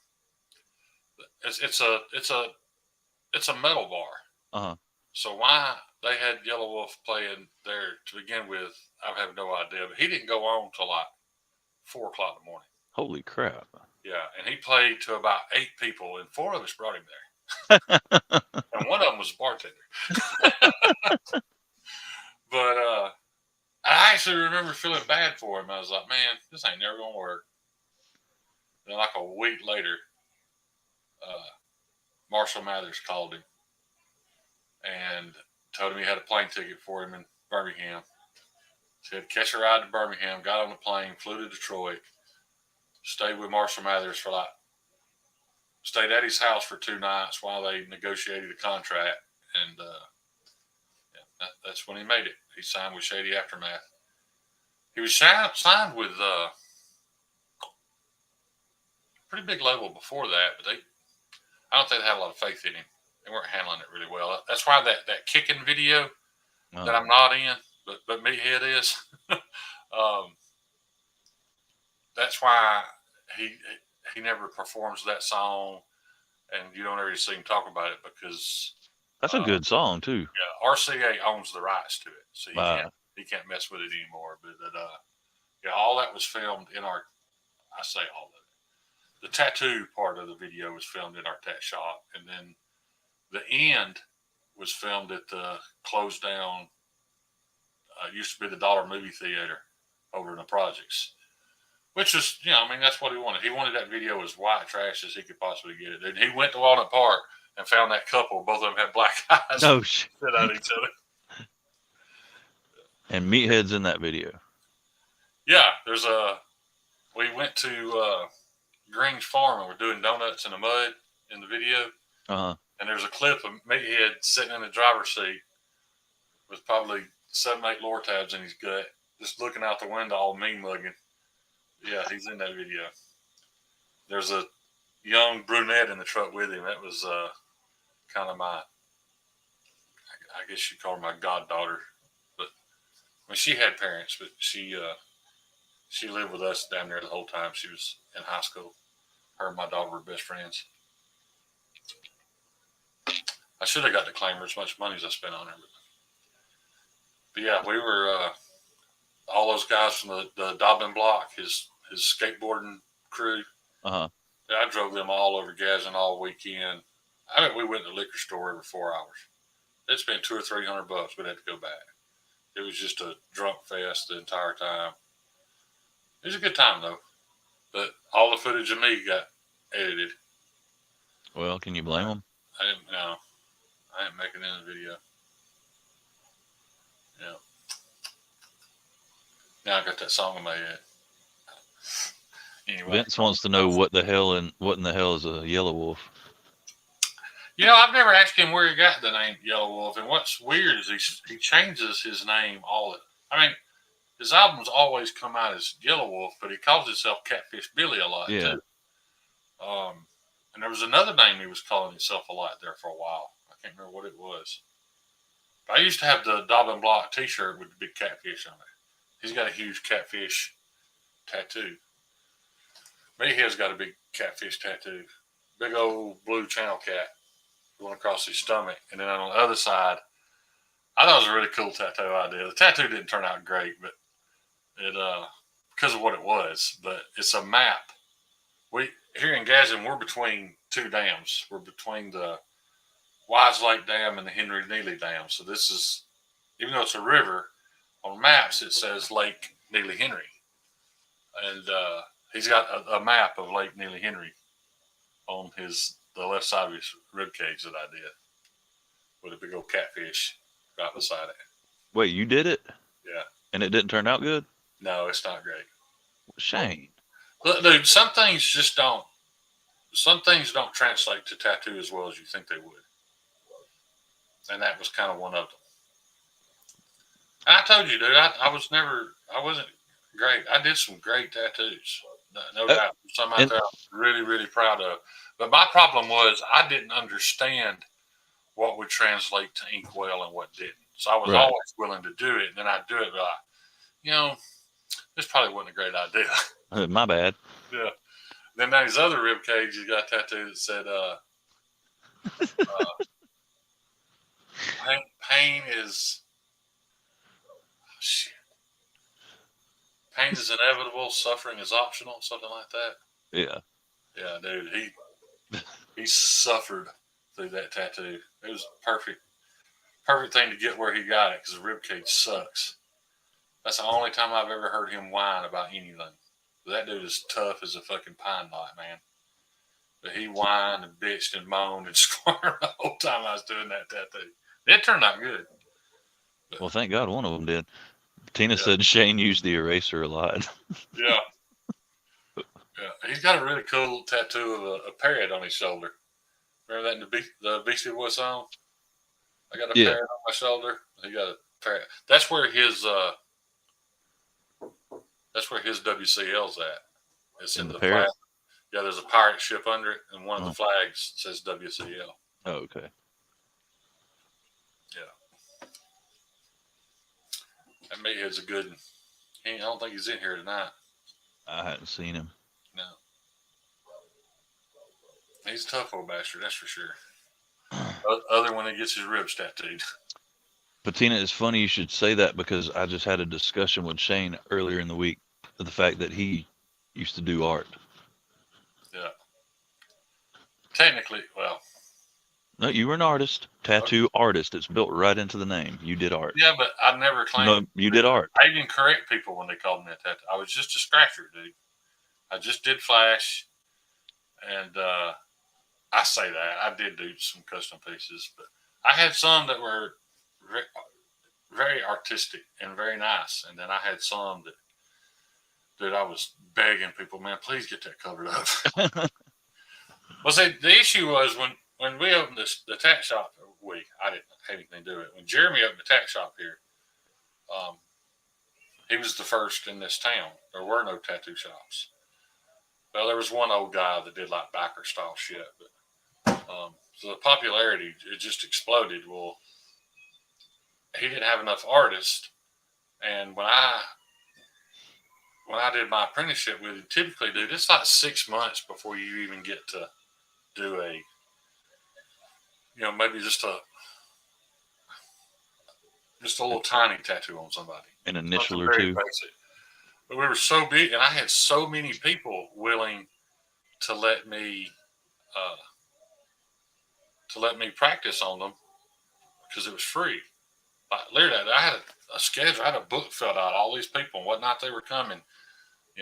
It's a metal bar. Uh-huh. So why they had Yellow Wolf playing there to begin with, I have no idea. But he didn't go on till like 4 o'clock in the morning. Holy crap! Yeah, and he played to about 8 people, and 4 of us brought him there, and one of them was a bartender. But I actually remember feeling bad for him. I was like, man, this ain't never gonna work. Then like a week later, Marshall Mathers called him and told him he had a plane ticket for him in Birmingham. Said catch a ride to Birmingham, got on the plane, flew to Detroit, stayed with Marshall Mathers for stayed at his house for 2 nights while they negotiated a contract. And that's when he made it. He signed with Shady Aftermath. He was signed with a pretty big label before that, but I don't think they had a lot of faith in him. They weren't handling it really well. That's why that kicking video that I'm not in, but Meathead is. That's why he never performs that song, and you don't ever see him talk about it because that's a good song too. Yeah, RCA owns the rights to it, so he can't mess with it anymore. But yeah, all that was filmed in our. I say all of it. The tattoo part of the video was filmed in our tat shop, and then the end was filmed at the closed down. Used to be the Dollar Movie Theater over in the projects, which was, I mean, that's what he wanted. He wanted that video as white trash as he could possibly get it. And he went to Walnut Park and found that couple. Both of them had black eyes. Oh shit! Sit at each other. And Meathead's in that video. Yeah, we went to Green's Farm and we're doing donuts in the mud in the video. And there's a clip of Meathead sitting in the driver's seat with probably 7, 8 lower tabs in his gut, just looking out the window all mean mugging. Yeah, he's in that video. There's a young brunette in the truck with him. That was kind of I guess you call her my goddaughter. But I mean, she had parents, but she lived with us down there the whole time. She was in high school. Her and my daughter were best friends. I should have got to claim her as much money as I spent on her. But yeah, we were all those guys from the Dobbin block, his skateboarding crew. Uh-huh. Yeah, I drove them all over Gadsden all weekend. I mean, we went to the liquor store every 4 hours. It spent $200 or $300. We'd have to go back. It was just a drunk fest the entire time. It was a good time though. But all the footage of me got edited. Well, can you blame them? I didn't make it in the video. Yeah. Now I got that song in my head. Anyway, Vince wants to know what in the hell is a Yellow Wolf. I've never asked him where he got the name Yellow Wolf. And what's weird is he changes his name his albums always come out as Yellow Wolf, but he calls himself Catfish Billy a lot too. And there was another name he was calling himself a lot there for a while. I can't remember what it was. But I used to have the Dobbin Block t-shirt with the big catfish on it. He's got a huge catfish tattoo. Meathead's got a big catfish tattoo. Big old blue channel cat going across his stomach. And then on the other side, I thought it was a really cool tattoo idea. The tattoo didn't turn out great, but it because of what it was. But it's a map. Here in Gadsden, we're between two dams. We're between the Wise Lake Dam and the Henry Neely Dam. So this is, even though it's a river, on maps it says Lake Neely Henry, and he's got a map of Lake Neely Henry on the left side of his rib cage that I did, with a big old catfish right beside it. Wait, you did it? Yeah. And it didn't turn out good? No, it's not great. Shane. Look, dude, some things just don't. Some things don't translate to tattoo as well as you think they would, and that was kind of one of them. And I told you, dude, I wasn't great. I did some great tattoos, no doubt. Some out there I'm really, really proud of. But my problem was I didn't understand what would translate to ink well and what didn't. So I was always willing to do it, and then I'd do it, but this probably wasn't a great idea. My bad. Yeah. Then these other rib cages got a tattoo that said, pain is shit. Pain is inevitable, suffering is optional, something like that. Yeah. Yeah, dude, he suffered through that tattoo. It was perfect thing to get where he got it, because the rib cage sucks. That's the only time I've ever heard him whine about anything. That dude is tough as a fucking pine knot, man. But he whined and bitched and moaned and squirmed the whole time I was doing that tattoo. It turned out good. But, well, thank God one of them did. Tina said Shane used the eraser a lot. Yeah. Yeah. He's got a really cool tattoo of a parrot on his shoulder. Remember that in the Beastie Boys song? I got a parrot on my shoulder. He got a parrot. That's where his WCL's at. It's in the parrot. flag. Yeah, there's a pirate ship under it, and one of the flags says WCL. Oh, okay. Yeah. That meathead's a good one. I don't think he's in here tonight. I hadn't seen him. No. He's a tough old bastard, that's for sure. Other when he gets his ribs tattooed. But Tina, it's funny you should say that, because I just had a discussion with Shane earlier in the week of the fact that he used to do art. Yeah. Technically, well. No, you were an artist. Tattoo artist. It's built right into the name. You did art. Yeah, but I never claimed. No, you did art. I even correct people when they called me a tattoo. I was just a scratcher, dude. I just did flash, and I say that. I did do some custom pieces, but I had some that were very, very artistic and very nice, and then I had some that I was begging people, man, please get that covered up. Well, see, the issue was when we opened the tat shop, I didn't have anything to do with it. When Jeremy opened the tat shop here, he was the first in this town. There were no tattoo shops. Well, there was one old guy that did like biker style shit, but so the popularity, it just exploded. Well, he didn't have enough artists, and when I did my apprenticeship with him, typically, dude, it's like 6 months before you even get to do maybe just a little tiny tattoo on somebody. An initial or two. Basic. But we were so big, and I had so many people willing to let me practice on them because it was free. Like, literally, I had a schedule. I had a book filled out, all these people and whatnot they were coming.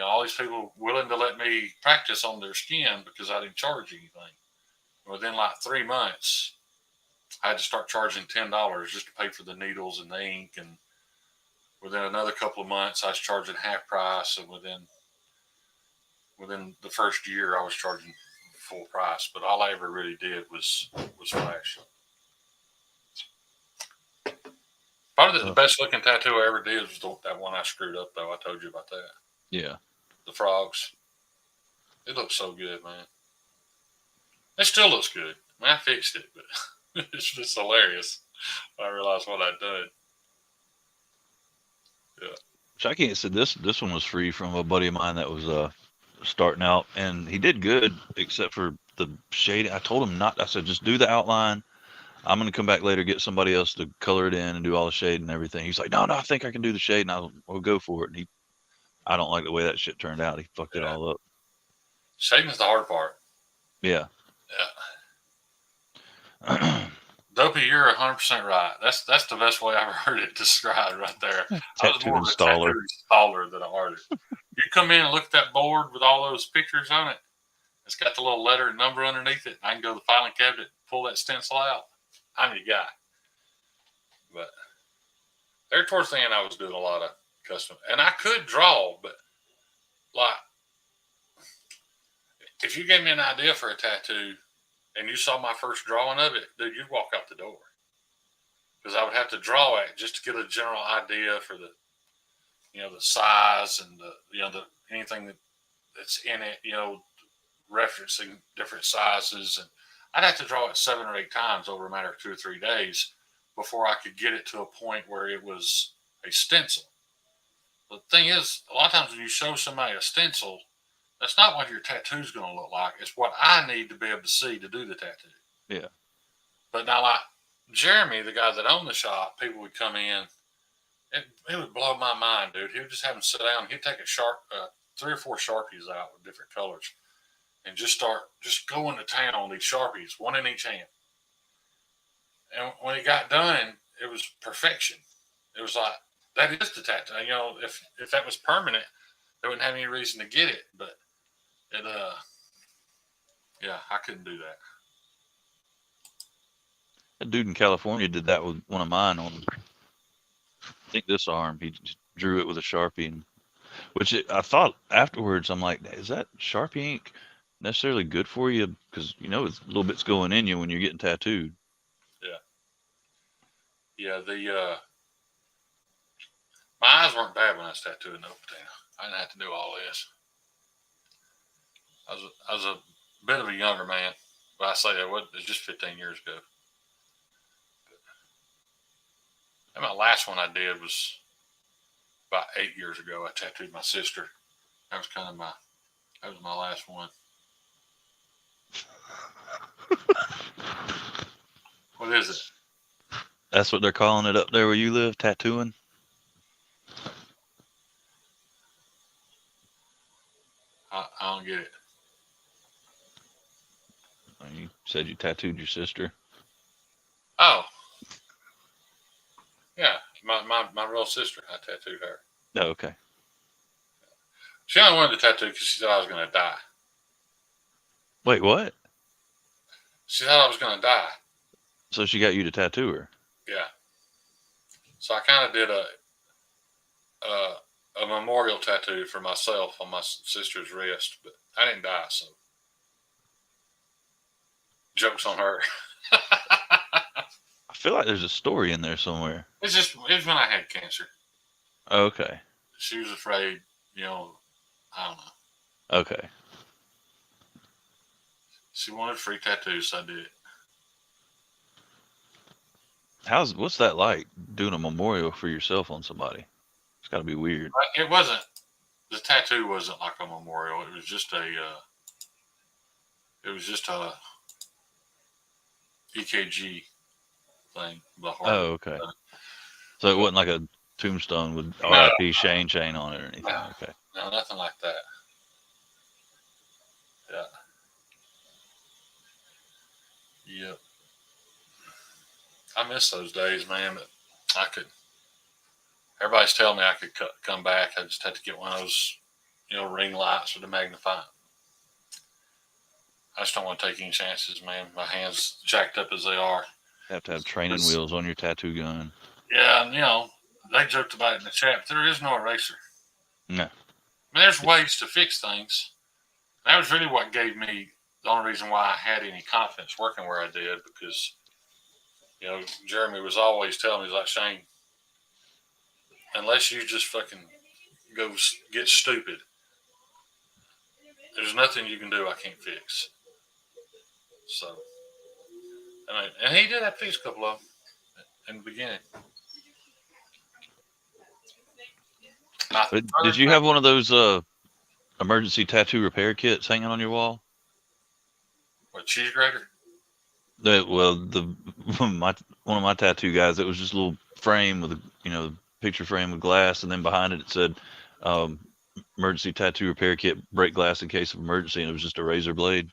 All these people willing to let me practice on their skin because I didn't charge anything. Within like 3 months, I had to start charging $10 just to pay for the needles and the ink. And within another couple of months, I was charging half price. And within the first year, I was charging full price. But all I ever really did was flash. Probably the best looking tattoo I ever did was that one I screwed up, though. I told you about that. Yeah. The frogs. It looks so good, man. It still looks good. I mean, I fixed it, but it's just hilarious. I realized what I'd done. Yeah. Chucky said this one was free from a buddy of mine that was starting out, and he did good except for the shading. I told him not. I said, just do the outline. I'm going to come back later, get somebody else to color it in and do all the shade and everything. He's like, no, I think I can do the shade, and I'll go for it. And I don't like the way that shit turned out. He fucked it all up. Shading is the hard part. Yeah. Yeah. Dopey, you're 100% right. That's the best way I've heard it described right there. I was Tattoo more of a installer. tattoo installer than an artist. You come in and look at that board with all those pictures on it. It's got the little letter and number underneath it. I can go to the filing cabinet, pull that stencil out. I'm your guy. But there towards the end, I was doing a lot of custom. And I could draw, but like, if you gave me an idea for a tattoo and you saw my first drawing of it, dude, you'd walk out the door. Because I would have to draw it just to get a general idea for the, the size and the anything that's in it, referencing different sizes. And I'd have to draw it 7 or 8 times over a matter of 2 or 3 days before I could get it to a point where it was a stencil. The thing is, a lot of times when you show somebody a stencil, that's not what your tattoo is going to look like. It's what I need to be able to see to do the tattoo. Yeah. But now, like Jeremy, the guy that owned the shop, people would come in. It would blow my mind, dude. He would just have them sit down. He'd take 3 or 4 Sharpies out with different colors and just going to town on these Sharpies, one in each hand. And when he got done, it was perfection. It was like, that is the tattoo. If that was permanent, they wouldn't have any reason to get it. But I couldn't do that. A dude in California did that with one of mine on, I think, this arm. He just drew it with a Sharpie, I thought afterwards, I'm like, is that Sharpie ink necessarily good for you? Because, it's a little bit's going in you when you're getting tattooed. Yeah, my eyes weren't bad when I was tattooing no patina. I didn't have to do all this. I was a bit of a younger man, but I say it was just 15 years ago. And my last one I did was about 8 years ago. I tattooed my sister. That was my last one. What is it? That's what they're calling it up there where you live, tattooing? I don't get it. You said you tattooed your sister. Oh. Yeah, my real sister. I tattooed her. Oh, okay. She only wanted to tattoo because she thought I was going to die. Wait, what? She thought I was going to die. So she got you to tattoo her? Yeah. So I kind of did a memorial tattoo for myself on my sister's wrist, but I didn't die, so joke's on her. I feel like there's a story in there somewhere. It was when I had cancer. Okay. She was afraid, I don't know. Okay. She wanted free tattoos, so I did it. What's that like, doing a memorial for yourself on somebody? It's got to be weird. It wasn't. The tattoo wasn't like a memorial. It was just a EKG thing. The heart. Oh, okay. So it wasn't like a tombstone with R.I.P. Shane on it or anything. No. Okay. No, nothing like that. Yeah. Yep. I miss those days, man, but everybody's telling me I could come back. I just had to get one of those, ring lights with the magnifying. I just don't want to take any chances, man. My hands jacked up as they are. Have to have training wheels on your tattoo gun. Yeah, and, they joked about it in the chat, but there is no eraser. No. I mean, there's ways to fix things. That was really what gave me the only reason why I had any confidence working where I did, because Jeremy was always telling me, he's like, Shane, unless you just fucking go get stupid, there's nothing you can do I can't fix. So, and he did have to fix a couple of them in the beginning. Did you have one of those emergency tattoo repair kits hanging on your wall? What, cheese grater? One of my tattoo guys, it was just a little frame with a picture frame with glass, and then behind it said emergency tattoo repair kit, break glass in case of emergency, and it was just a razor blade.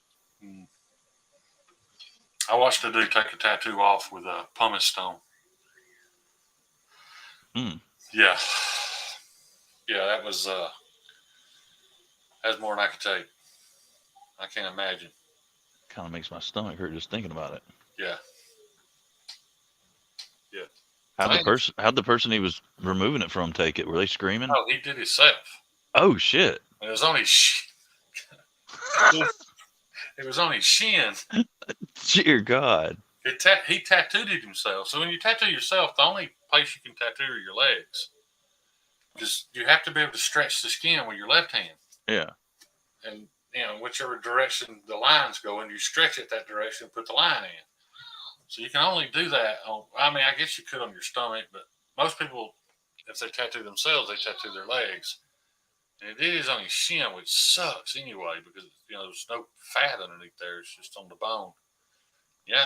I watched a dude take a tattoo off with a pumice stone. Hmm. Yeah. Yeah, that was more than I could take. I can't imagine. Kind of makes my stomach hurt just thinking about it. Yeah. Yeah. How'd the person he was removing it from take it? Were they screaming? Oh, he did himself. Oh shit! It was on his it was on his shin. Dear God! He tattooed it himself. So when you tattoo yourself, the only place you can tattoo are your legs, because you have to be able to stretch the skin with your left hand. Yeah. And whichever direction the line's going, you stretch it that direction, put the line in. So you can only do that on. I mean, I guess you could on your stomach, but most people, if they tattoo themselves, they tattoo their legs. And it is on your shin, which sucks anyway, because there's no fat underneath there. It's just on the bone. Yeah,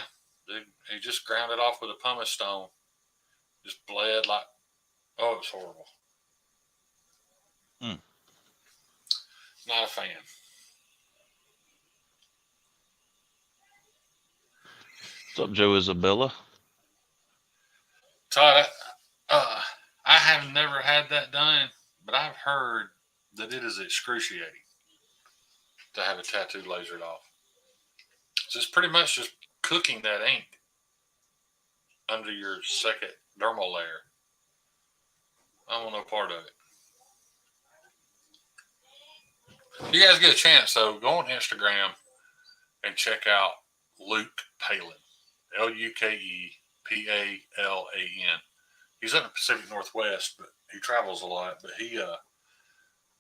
he just ground it off with a pumice stone. Just bled like, oh, it's horrible. Mm. Not a fan. What's up, Joe Isabella? Todd, I have never had that done, but I've heard that it is excruciating to have a tattoo lasered off. So it's pretty much just cooking that ink under your second dermal layer. I want no part of it. If you guys get a chance, though, go on Instagram and check out Luke Palin. LukePalan. He's up in the Pacific Northwest, but he travels a lot. But the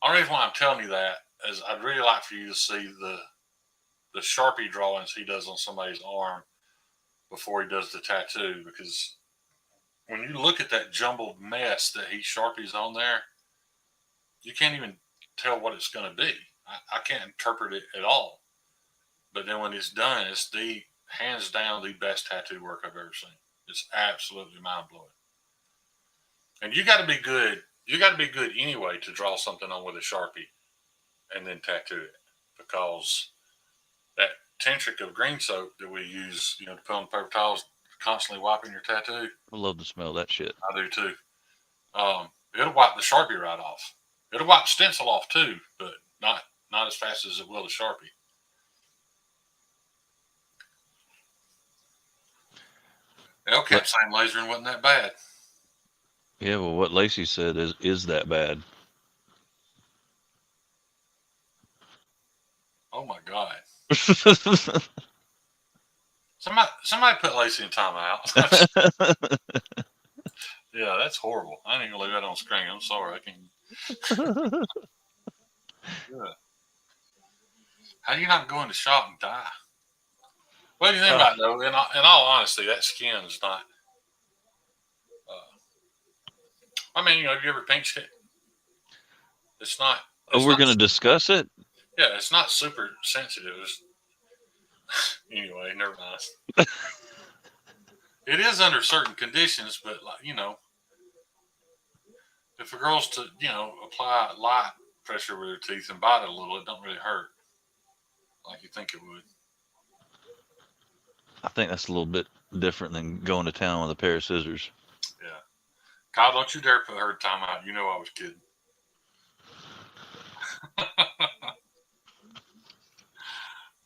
only reason why I'm telling you that is I'd really like for you to see the Sharpie drawings he does on somebody's arm before he does the tattoo, because when you look at that jumbled mess that he Sharpies on there, you can't even tell what it's going to be. I can't interpret it at all. But then when it's done, it's hands down the best tattoo work I've ever seen. It's absolutely mind blowing. And you got to be good. You got to be good anyway to draw something on with a Sharpie and then tattoo it, because that tincture of green soap that we use, to put on paper towels, constantly wiping your tattoo. I love the smell of that shit. I do too. It'll wipe the Sharpie right off. It'll wipe stencil off too, but not as fast as it will the Sharpie. L kept saying lasering wasn't that bad. Yeah, well, what Lacey said is that bad. Oh my God. Somebody put Lacey in timeout. Yeah, that's horrible. I didn't even leave that on screen. I'm sorry. I can't. Yeah. How do you not go into shock and die? What do you think about it, though? In all honesty, that skin's not. I mean, have you ever pinched it? It's not. We're going to discuss it? Yeah, it's not super sensitive. Anyway, never mind. It is under certain conditions, but if a girl's to apply light pressure with her teeth and bite it a little, it don't really hurt like you think it would. I think that's a little bit different than going to town with a pair of scissors. Yeah. Kyle, don't you dare put her in timeout. You know I was kidding.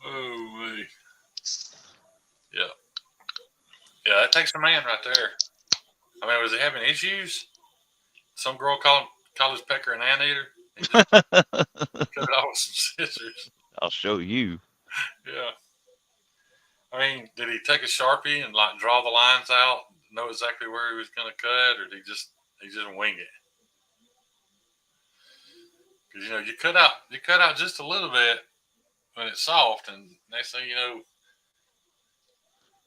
Oh, me. Yeah. Yeah, that takes a man right there. I mean, was he having issues? Some girl called his pecker an anteater. He just cut it off with some scissors. I'll show you. Yeah. I mean, did he take a Sharpie and draw the lines out, know exactly where he was going to cut, or did he just wing it? Because you cut out just a little bit when it's soft, and next thing you know,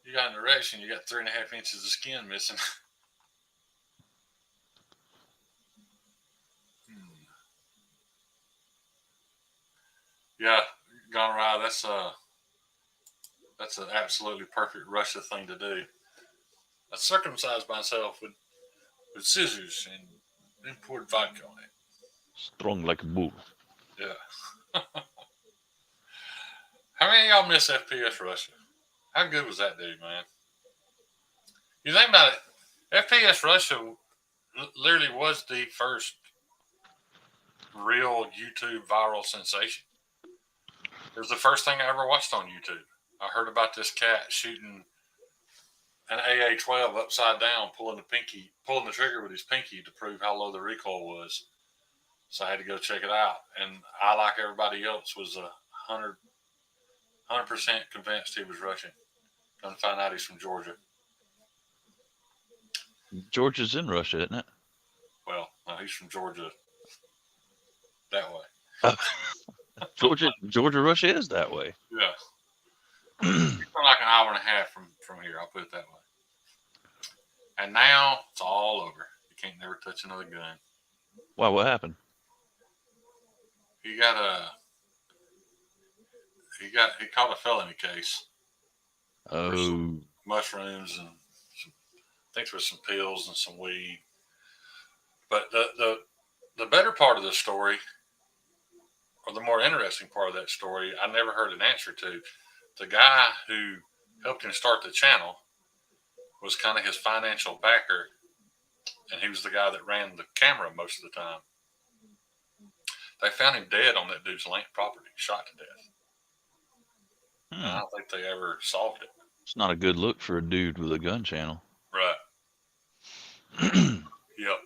you got an erection. You got 3.5 inches of skin missing. Yeah, gone right. That's an absolutely perfect Russia thing to do. I circumcised myself with scissors and then poured vodka on it. Strong like a bull. Yeah. How many of y'all miss FPS Russia? How good was that dude, man? You think about it, FPS Russia literally was the first real YouTube viral sensation. It was the first thing I ever watched on YouTube. I heard about this cat shooting an AA-12 upside down, pulling the trigger with his pinky to prove how low the recoil was. So I had to go check it out, and I, like everybody else, was 100% convinced he was Russian. Come to find out he's from Georgia. Georgia's in Russia, isn't it? Well, no, he's from Georgia that way. Georgia, Russia is that way. Yeah. Like an hour and a half from here, I'll put it that way. And now it's all over. You can't never touch another gun. Why? What happened? He caught a felony case. Oh, Mushrooms and I think there was some pills and some weed. But the better part of the story, or the more interesting part of that story, I never heard an answer to. The guy who helped him start the channel was kind of his financial backer, and he was the guy that ran the camera most of the time. They found him dead on that dude's land property, shot to death. I don't think they ever solved it. It's not a good look for a dude with a gun channel. Right. Yep.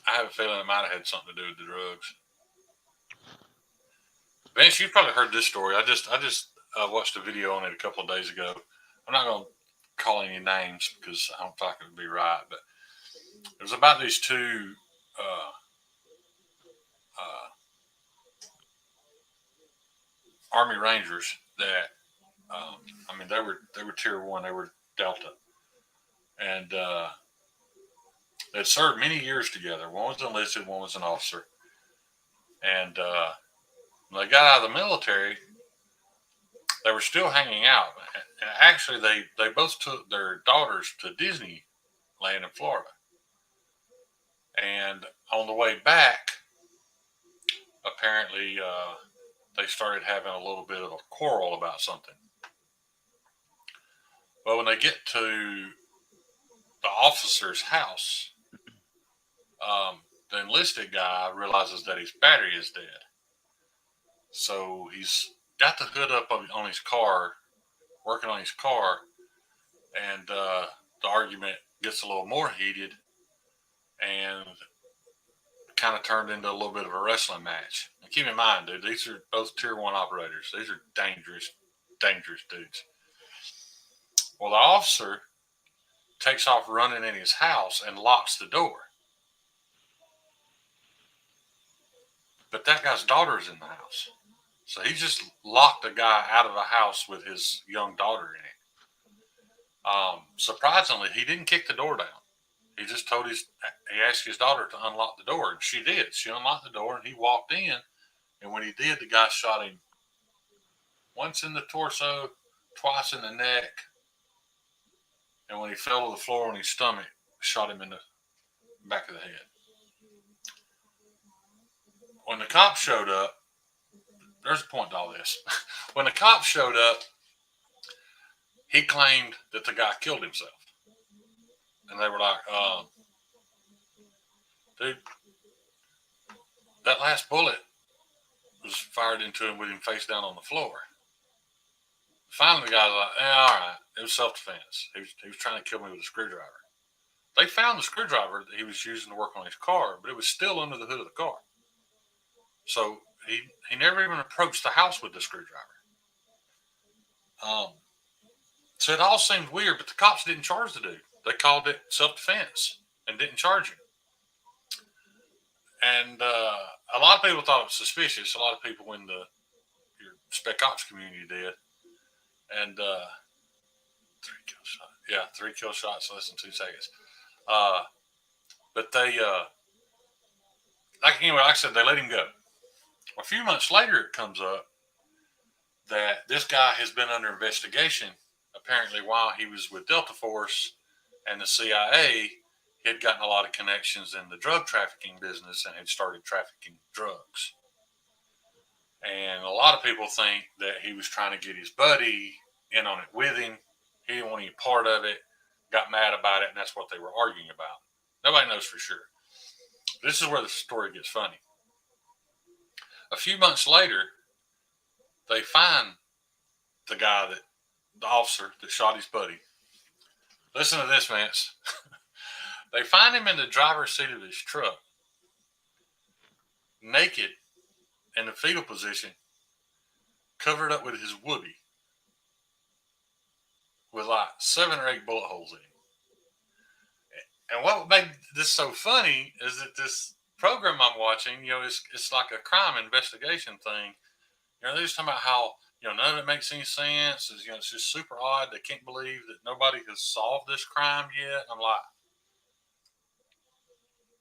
I have a feeling it might have had something to do with the drugs. Vince, you've probably heard this story. I just watched a video on it a couple of days ago. I'm not going to call any names because I don't think it would be right, but it was about these two Army Rangers that they were Tier 1, they were Delta, and they'd served many years together. One was enlisted, one was an officer, and when they got out of the military, they were still hanging out. And actually, they both took their daughters to Disneyland in Florida. And on the way back, apparently, they started having a little bit of a quarrel about something. Well, when they get to the officer's house, the enlisted guy realizes that his battery is dead. So he's got the hood up on his car, working on his car, and the argument gets a little more heated and kind of turned into a little bit of a wrestling match. And keep in mind, dude, these are both Tier 1 operators. These are dangerous dudes. Well, the officer takes off running in his house and locks the door. But that guy's daughter's in the house. So he just locked a guy out of a house with his young daughter in it. Surprisingly, he didn't kick the door down. He just he asked his daughter to unlock the door, and she did. She unlocked the door, and he walked in. And when he did, the guy shot him once in the torso, twice in the neck, and when he fell to the floor on his stomach, shot him in the back of the head. When the cops showed up, there's a point to all this. When the cops showed up, he claimed that the guy killed himself. And they were like, dude, that last bullet was fired into him with him face down on the floor. Finally, the guy was like, all right, it was self-defense. He was trying to kill me with a screwdriver. They found the screwdriver that he was using to work on his car, but it was still under the hood of the car. So he never even approached the house with the screwdriver. So it all seemed weird, but the cops didn't charge the dude. They called it self-defense and didn't charge him. And a lot of people thought it was suspicious. A lot of people in your spec ops community did. And 3 kill shots. Yeah, 3 kill shots in less than 2 seconds. But they, like I said, they let him go. A few months later, it comes up that this guy has been under investigation. Apparently, while he was with Delta Force and the CIA, he had gotten a lot of connections in the drug trafficking business and had started trafficking drugs. And a lot of people think that he was trying to get his buddy in on it with him. He didn't want any part of it. Got mad about it, and that's what they were arguing about. Nobody knows for sure. This is where the story gets funny. A few months later, they find the officer that shot his buddy. Listen to this, Vance. They find him in the driver's seat of his truck, naked, in the fetal position, covered up with his whoopee, with like 7 or 8 bullet holes in him. And what made this so funny is that this program I'm watching, it's like a crime investigation thing. They're just talking about how, none of it makes any sense. It's just super odd. They can't believe that nobody has solved this crime yet. I'm like,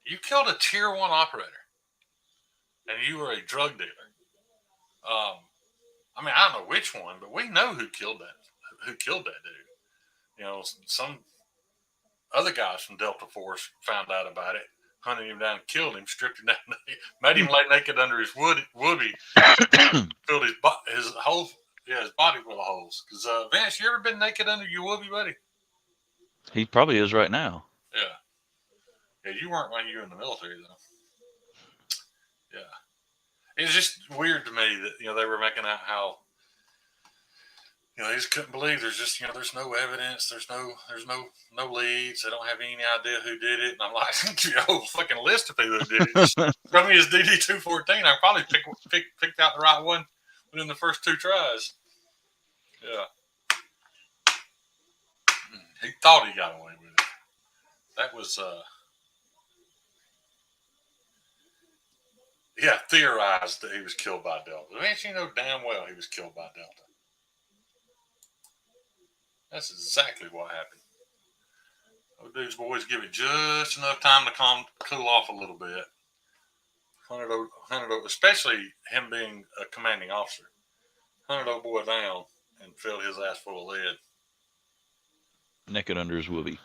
you killed a tier 1 operator, and you were a drug dealer. I don't know which one, but we know who killed that dude. Some other guys from Delta Force found out about it, hunted him down, killed him, stripped him down, made him lay naked under his whoopee, filled his body full of holes. Because Vance, you ever been naked under your whoopee, buddy? He probably is right now. Yeah, you weren't when you were in the military, though. Yeah. It's just weird to me that, they were making out how, they just couldn't believe there's just, there's no evidence. There's no leads. They don't have any idea who did it. And I'm like, a whole fucking list of people who did it. Just show me his DD-214. I probably picked out the right one within the first 2 tries. Yeah. He thought he got away with it. That was, theorized that he was killed by Delta. But you know damn well he was killed by Delta. That's exactly what happened. Those boys give it just enough time to cool off a little bit. Hunted, especially him being a commanding officer. Hunted old boy down and filled his ass full of lead. Naked under his whoopee.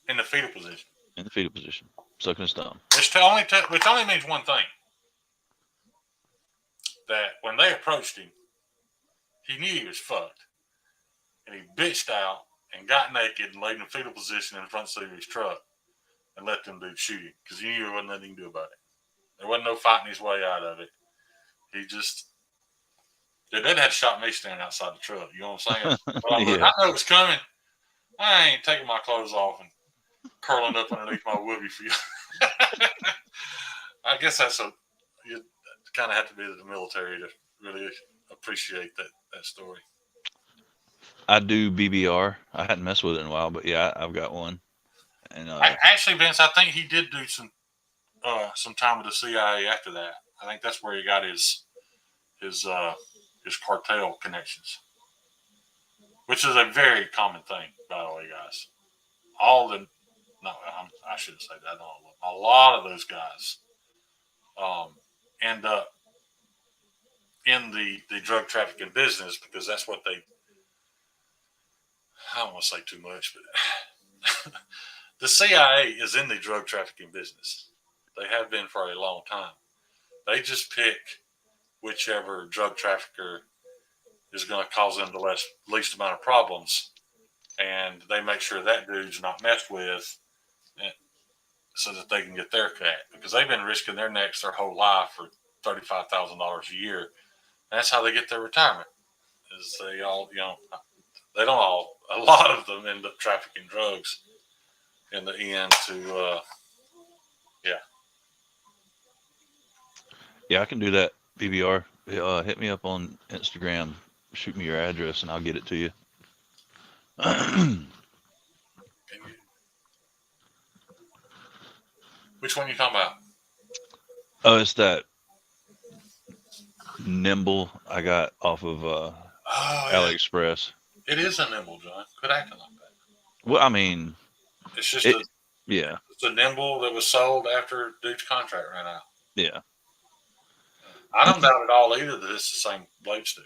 In the fetal position. Sucking his thumb. Which only means one thing. That when they approached him, he knew he was fucked. And he bitched out and got naked and laid in a fetal position in the front seat of his truck and let them dudes shoot him because he knew there wasn't nothing he can do about it. There wasn't no fighting his way out of it. He just... They'd have shot me standing outside the truck. You know what I'm saying? But Yeah. I know it was coming. I ain't taking my clothes off and curling up underneath my whoopee for you. I guess you kind of have to be in the military to really appreciate that story. I do BBR. I hadn't messed with it in a while, but yeah, I've got one. And actually, Vince, I think he did do some time with the CIA after that. I think that's where he got his cartel connections, which is a very common thing, by the way, guys. I shouldn't say that. A lot of those guys end up in the drug trafficking business because that's what they... I don't want to say too much, but the CIA is in the drug trafficking business. They have been for a long time. They just pick whichever drug trafficker is going to cause them the least amount of problems, and they make sure that dude's not messed with so that they can get their cut, because they've been risking their necks their whole life for $35,000 a year. And that's how they get their retirement. Is they all, they don't all, a lot of them end up trafficking drugs in the end to, yeah, I can do that. BBR. Hit me up on Instagram. Shoot me your address, and I'll get it to you. Which one are you talking about? Oh, it's that Nimble I got off of AliExpress. It is a Nimble, John. Quit acting like that. Well, I mean, it's just it's a Nimble that was sold after dude's contract ran out. Yeah. I don't doubt at all either that it's the same blade steel.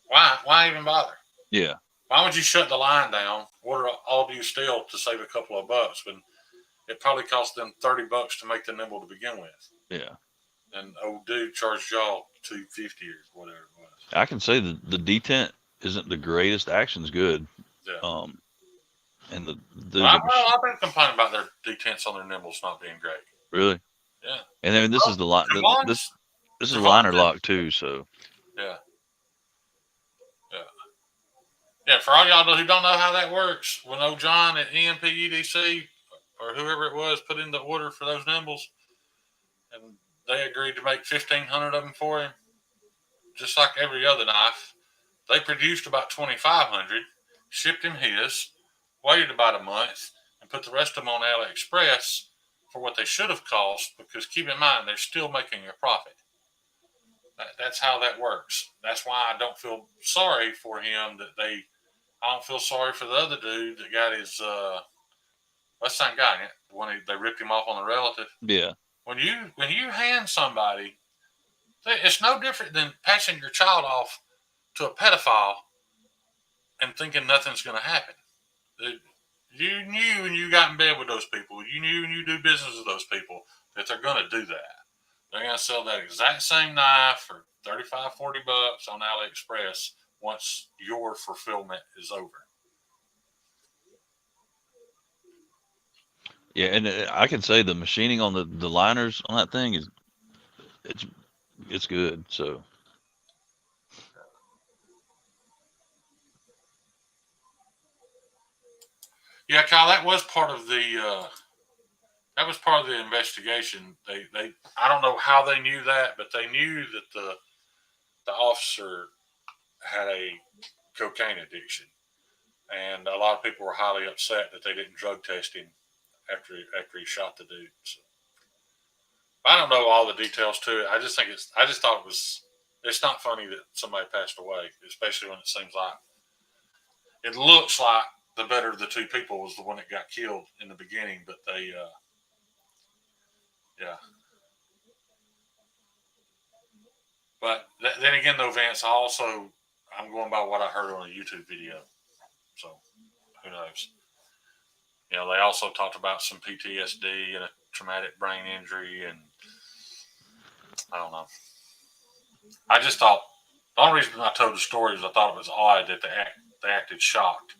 Why even bother? Yeah. Why would you shut the line down, order all new steel to save a couple of bucks when it probably cost them $30 to make the Nimble to begin with? Yeah. And old dude charged y'all $250 or whatever it was. I can say the detent isn't the greatest. Action's good. Yeah. And the Well, dude, I've been complaining about their detents on their nibbles not being great. really. Yeah. And then this is the line. Javon's, This is Javon's liner lock too. So yeah. Yeah. Yeah, for all y'all who don't know how that works, when old John at EMPEDC or whoever it was put in the order for those nimbles, and they agreed to make 1,500 of them for him, just like every other knife. They produced about 2,500, shipped him his, waited about a month, and put the rest of them on AliExpress for what they should have cost. Because keep in mind, they're still making a profit. That's how that works. That's why I don't feel sorry for him that they. I don't feel sorry for the other dude that got his. That's the same guy. When they ripped him off on the relative. yeah, When you hand somebody, it's no different than passing your child off to a pedophile and thinking nothing's going to happen. You knew when you got in bed with those people, you knew when you do business with those people that they're going to do that. They're going to sell that exact same knife for $35, $40 on AliExpress once your fulfillment is over. yeah. And I can say the machining on the liners on that thing is it's good. So Yeah, Kyle, that was part of the investigation. They I don't know how they knew that, but they knew that the officer had a cocaine addiction, and a lot of people were highly upset that they didn't drug test him after he shot the dude. So, I don't know all the details to it. I just thought it was. It's not funny that somebody passed away, especially when it seems like it looks like the better of the two people was the one that got killed in the beginning, but they, yeah. But then again, though, Vance, I'm going by what I heard on a YouTube video, so who knows? They also talked about some PTSD and a traumatic brain injury, and I don't know. I just thought the only reason I told the story is I thought it was odd that they acted shocked,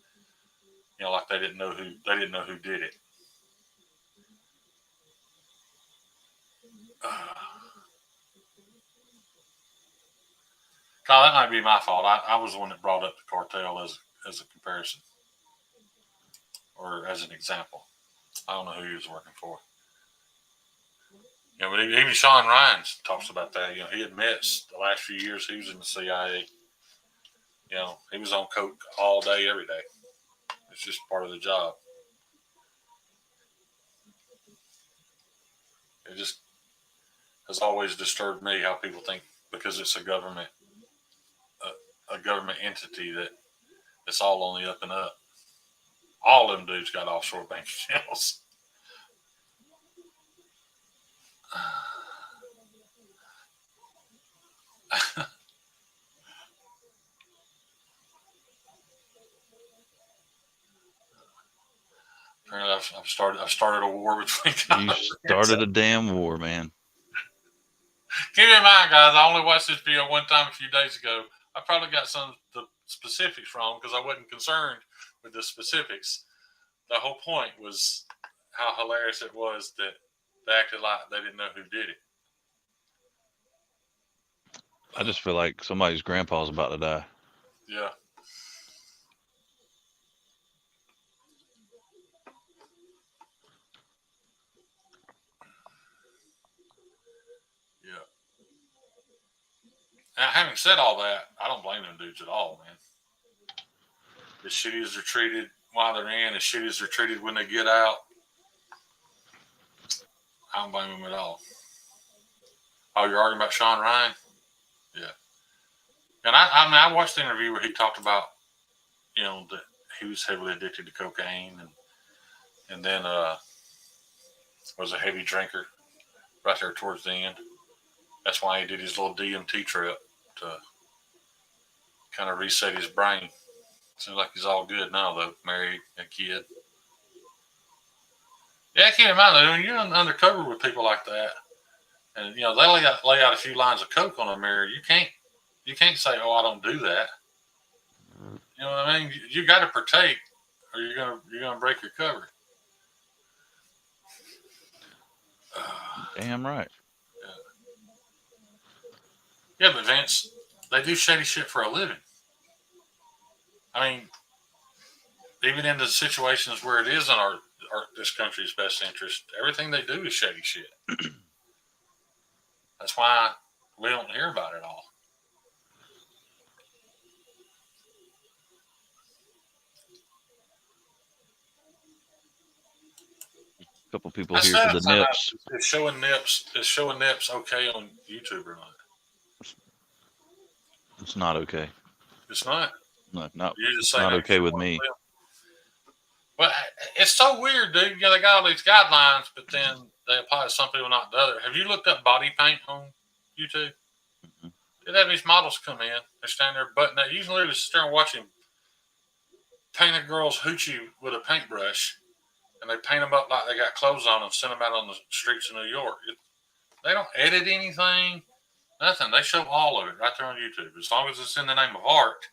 like they didn't know who did it. Kyle, that might be my fault. I was the one that brought up the cartel as a comparison or as an example. I don't know who he was working for. But even Sean Rhines talks about that. He admits the last few years he was in the CIA. He was on coke all day, every day. It's just part of the job. It just has always disturbed me how people think because it's a government entity that it's all on the up and up. All them dudes got offshore bank accounts. Apparently, I've started a war between. you started a damn war, man. Keep in mind, guys, I only watched this video one time a few days ago. I probably got some of the specifics wrong because I wasn't concerned with the specifics. The whole point was how hilarious it was that they acted like they didn't know who did it. I just feel like somebody's grandpa's about to die. Yeah. Yeah. Now, having said all that, I don't blame them dudes at all, man. As shitty as they're treated while they're in, as shitty as they're treated when they get out, I don't blame them at all. Oh, you're arguing about Sean Ryan? Yeah. And I watched the interview where he talked about, that he was heavily addicted to cocaine and then was a heavy drinker right there towards the end. That's why he did his little DMT trip to kind of reset his brain. Seems like he's all good now, though. Married, a kid. Yeah, keep in mind, though, when you're undercover with people like that, and they lay out a few lines of coke on a mirror, you can't You can't say, "Oh, I don't do that." You know what I mean? You got to partake, or you're gonna break your cover. Damn right. Yeah, but Vince, they do shady shit for a living. I mean, even in the situations where it is in this country's best interest, everything they do is shady shit. That's why we don't hear about it all. A couple people I here said for the nips. Is showing nips okay on YouTube or not? It's not okay. It's not. No, It's not okay with me. Well, it's so weird, dude. You know, they got all these guidelines, but then they apply to some people, not to others. Have you looked up body paint on YouTube? Mm-hmm. They'd have these models come in. They stand there button up. You can literally sit there and watch him paint a girl's hoochie with a paintbrush, and they paint them up like they got clothes on and send them out on the streets of New York. They don't edit anything, nothing. They show all of it right there on YouTube. As long as it's in the name of art,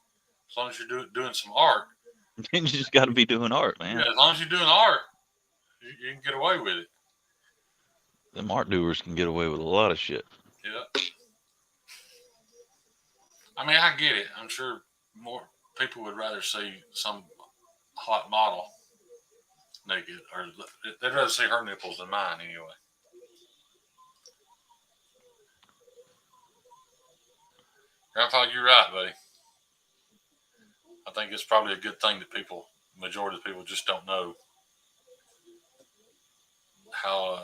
as long as you're doing some art. You just got to be doing art, man. Yeah, as long as you're doing art, you can get away with it. Them art doers can get away with a lot of shit. Yeah. I mean, I get it. I'm sure more people would rather see some hot model naked, or they'd rather see her nipples than mine anyway. Grandpa, you're right, buddy. I think it's probably a good thing that majority of people just don't know how.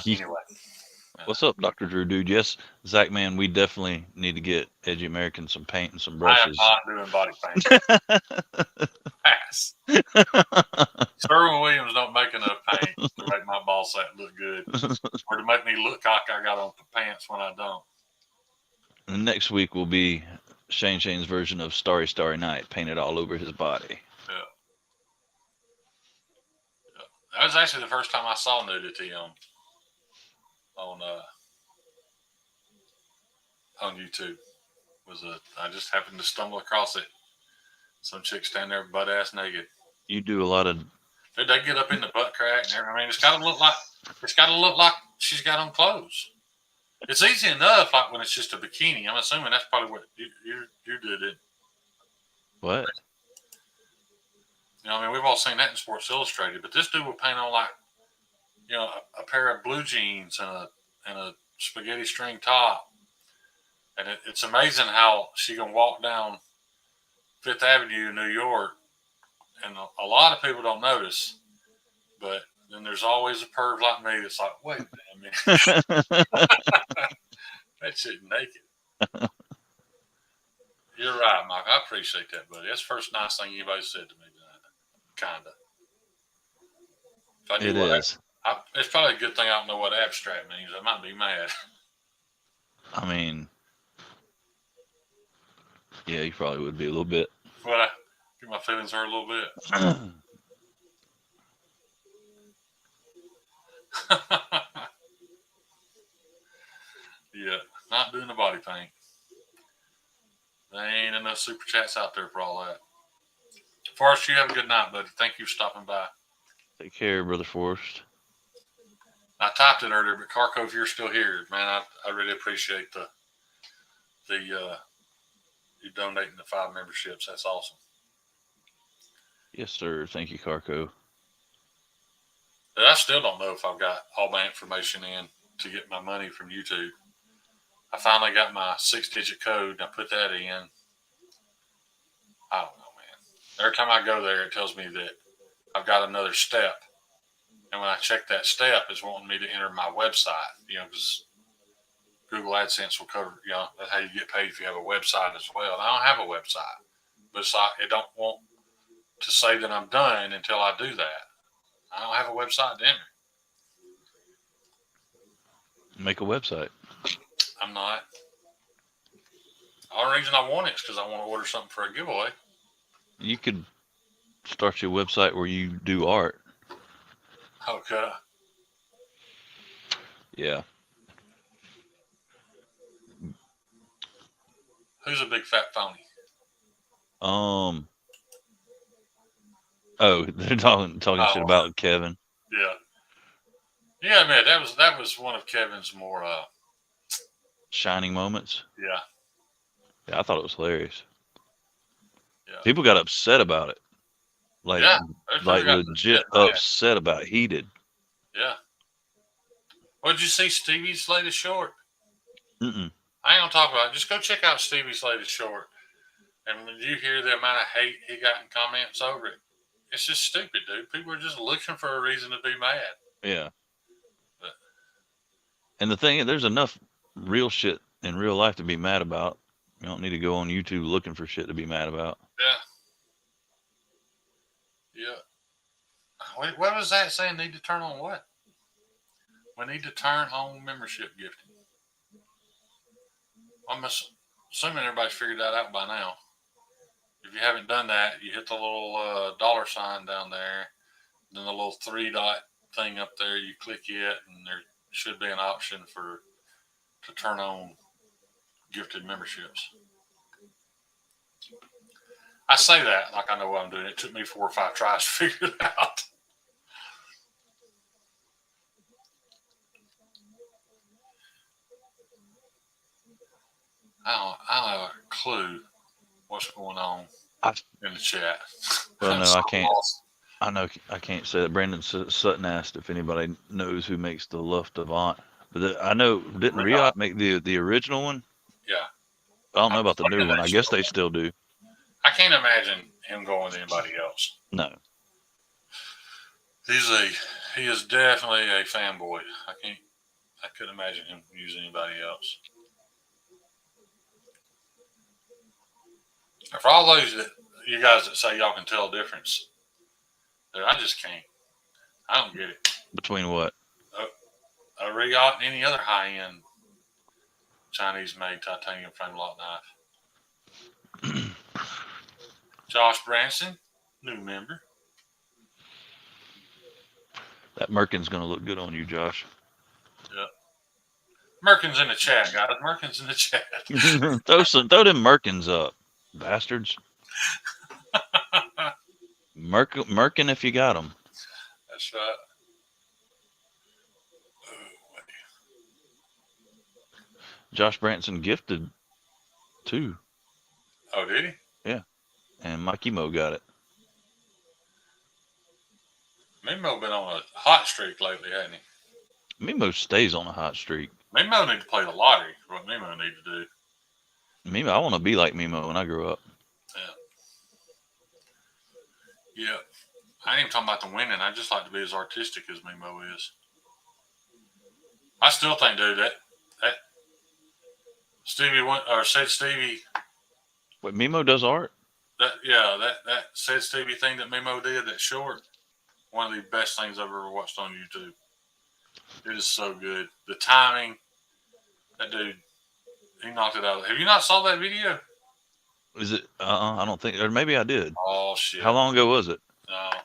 Anyway. What's up, Dr. Drew, dude? Yes, Zach, man, we definitely need to get Edgy American some paint and some brushes. I am not doing body paint. Pass. Sherwin-Williams don't make enough paint to make my ball sack look good, or to make me look like I got on pants when I don't. And next week will be Shane's version of Starry Starry Night, painted all over his body. Yeah. That was actually the first time I saw nudity on YouTube. I just happened to stumble across it. Some chick standing there butt ass naked. You do a lot of. Dude, they get up in the butt crack and everything. I mean, it's got to look like she's got on clothes. It's easy enough, like when it's just a bikini. I'm assuming that's probably what you did it. What? You know, I mean, we've all seen that in Sports Illustrated, but this dude will paint on like, you know, a pair of blue jeans and a spaghetti string top. And it's amazing how she can walk down Fifth Avenue in New York, and a lot of people don't notice. But then there's always a perv like me that's like, wait a minute. That shit naked. You're right, Mike. I appreciate that, buddy. That's the first nice thing anybody said to me tonight. Kinda. It is. It's probably a good thing I don't know what abstract means. I might be mad. I mean, yeah, you probably would be a little bit. But I get my feelings hurt a little bit. Yeah, not doing the body paint. There ain't enough super chats out there for all that. Forrest, you have a good night, buddy. Thank you for stopping by. Take care, Brother Forrest. I typed it earlier, but Carco, if you're still here, man, I really appreciate you donating the 5 memberships. That's awesome. Yes, sir. Thank you, Carco. But I still don't know if I've got all my information in to get my money from YouTube. I finally got my 6-digit code, and I put that in. I don't know, man. Every time I go there, it tells me that I've got another step. And when I check that step, it's wanting me to enter my website, you know, because Google AdSense will cover, you know, that's how you get paid if you have a website as well. And I don't have a website, but it's like it don't want to say that I'm done until I do that. I don't have a website to enter. Make a website. I'm not. The only reason I want it is because I want to order something for a giveaway. You could start your website where you do art. Okay. Yeah. Who's a big fat phony? Oh, they're talking shit Oh. about Kevin. Yeah. Yeah, man, that was one of Kevin's more Shining moments. yeah. Yeah, I thought it was hilarious. Yeah. People got upset about it. Like, Yeah. Those people got legit mad. upset about it. Heated. Yeah. What did you see Stevie's latest short? Mm-mm. I ain't gonna talk about it. Just go check out Stevie's latest short. And when you hear the amount of hate he got in comments over it, it's just stupid, dude. People are just looking for a reason to be mad. Yeah. But, And the thing is, there's enough real shit in real life to be mad about. You don't need to go on YouTube looking for shit to be mad about. yeah. Yeah. Wait, what was that saying? Need to turn on what? We need to turn on membership gifting. I'm assuming everybody's figured that out by now. If you haven't done that, you hit the little dollar sign down there, then the little 3-dot thing up there. You click it, and there should be an option to turn on gifted memberships. I say that like I know what I'm doing. It took me 4 or 5 tries to figure it out. I don't have a clue what's going on in the chat. Well, no, I can't. Lost. I know I can't say that. Brandon Sutton asked if anybody knows who makes the Luft Avant. But I know, didn't Riot make the original one? Yeah. I don't know about the new one. I guess they still do. I can't imagine him going with anybody else. No. He is definitely a fanboy. I couldn't imagine him using anybody else. And for all those you guys that say y'all can tell a difference, dude, I just can't. I don't get it. Between what? A Riot and any other high-end Chinese-made titanium frame lock knife. Josh Branson, new member. That Merkin's going to look good on you, Josh. Yeah. Merkin's in the chat, guys. Merkin's in the chat. throw them Merkins up, bastards. Merkin if you got them. That's right. Josh Branson gifted too. Oh, did he? Yeah. And Mikey Mo got it. Mimo been on a hot streak lately, hasn't he? Mimo stays on a hot streak. Mimo need to play the lottery. What Mimo need to do. Mimo, I want to be like Mimo when I grow up. Yeah. Yeah. I ain't even talking about the winning. I just like to be as artistic as Mimo is. I still think, dude, that Stevie went or said Stevie. What, Mimo does art? That said Stevie thing that Mimo did, that short, one of the best things I've ever watched on YouTube. It is so good. The timing, that dude, he knocked it out. Have you not saw that video? Is it? I don't think, or maybe I did. Oh shit! How long ago was it? No. Are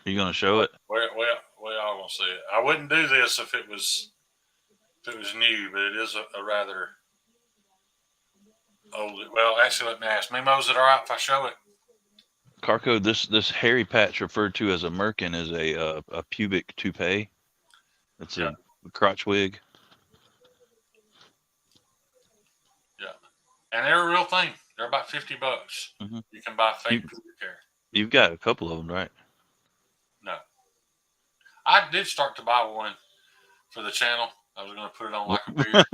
you gonna show it? Where y'all gonna see it? I wouldn't do this if it was new, but it is a rather old. Well, actually, let me ask. Mimo, is it all right if I show it? Carco, this hairy patch referred to as a merkin is a pubic toupee. It's a crotch wig. Yeah, and they're a real thing. They're about $50. Mm-hmm. You can buy fake pubic hair. You've got a couple of them, right? No, I did start to buy one for the channel. I was going to put it on like a beard.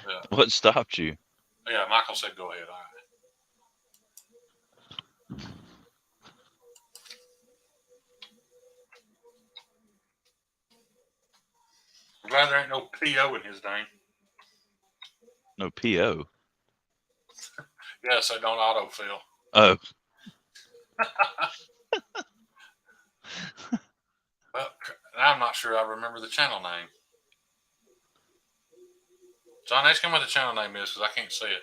Yeah. What stopped you? Yeah, Michael said go ahead. All right. I'm glad there ain't no P.O. in his name. No P.O. Yes, they don't autofill. Oh. Well, I'm not sure I remember the channel name. John, ask him what the channel name is because I can't see it.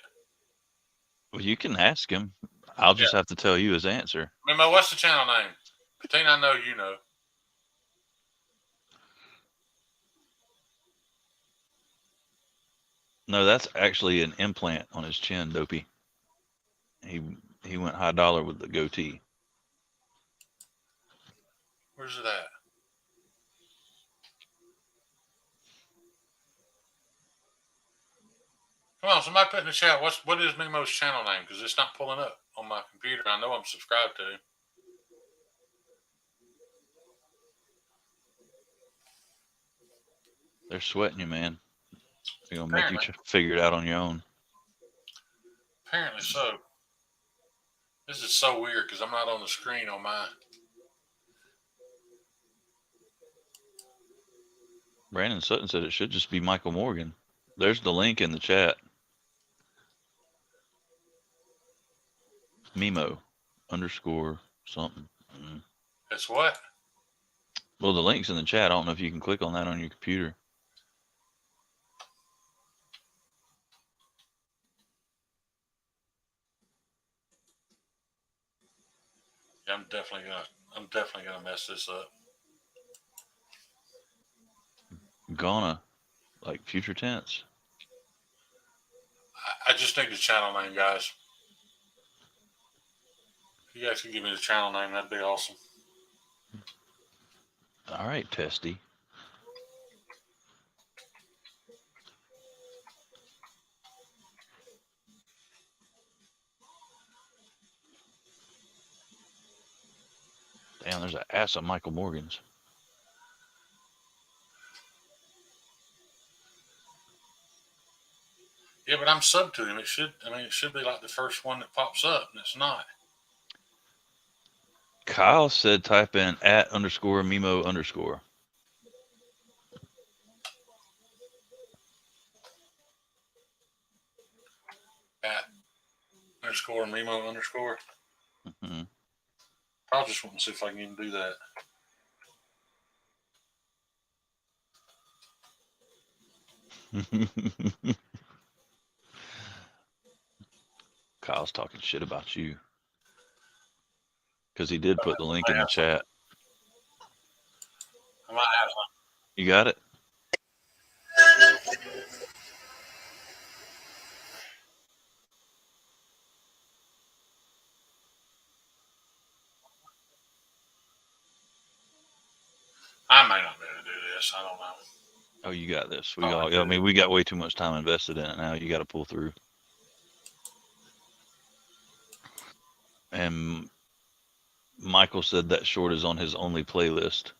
Well, you can ask him. I'll just have to tell you his answer. Mimo, what's the channel name? Tina, I know you know. No, that's actually an implant on his chin, Dopey. He he went high dollar with the goatee. Where's it at? Come on, somebody put in the chat. What is Mimo's channel name? Because it's not pulling up on my computer. I know I'm subscribed to him. They're sweating you, man. They're gonna make you figure it out on your own. Apparently so. This is so weird because I'm not on the screen on mine. Brandon Sutton said it should just be Michael Morgan. There's the link in the chat. Mimo _ something. It's what? Well, the link's in the chat. I don't know if you can click on that on your computer. Yeah, I'm definitely gonna mess this up. Gonna, like future tense. I just need the channel name, guys. If you guys could give me the channel name, that'd be awesome. All right, Testy. Damn, there's an ass of Michael Morgan's. Yeah, but I'm sub to him. It should be like the first one that pops up, and it's not. Kyle said type in @ Mimo _ @ Mimo _. Mm-hmm. I'll just want to see if I can even do that. Kyle's talking shit about you. Because he did put the link in the chat. I might have one. You got it? I may not be able to do this. I don't know. Oh, you got this. I mean, we got way too much time invested in it now. You got to pull through. And Michael said that short is on his only playlist,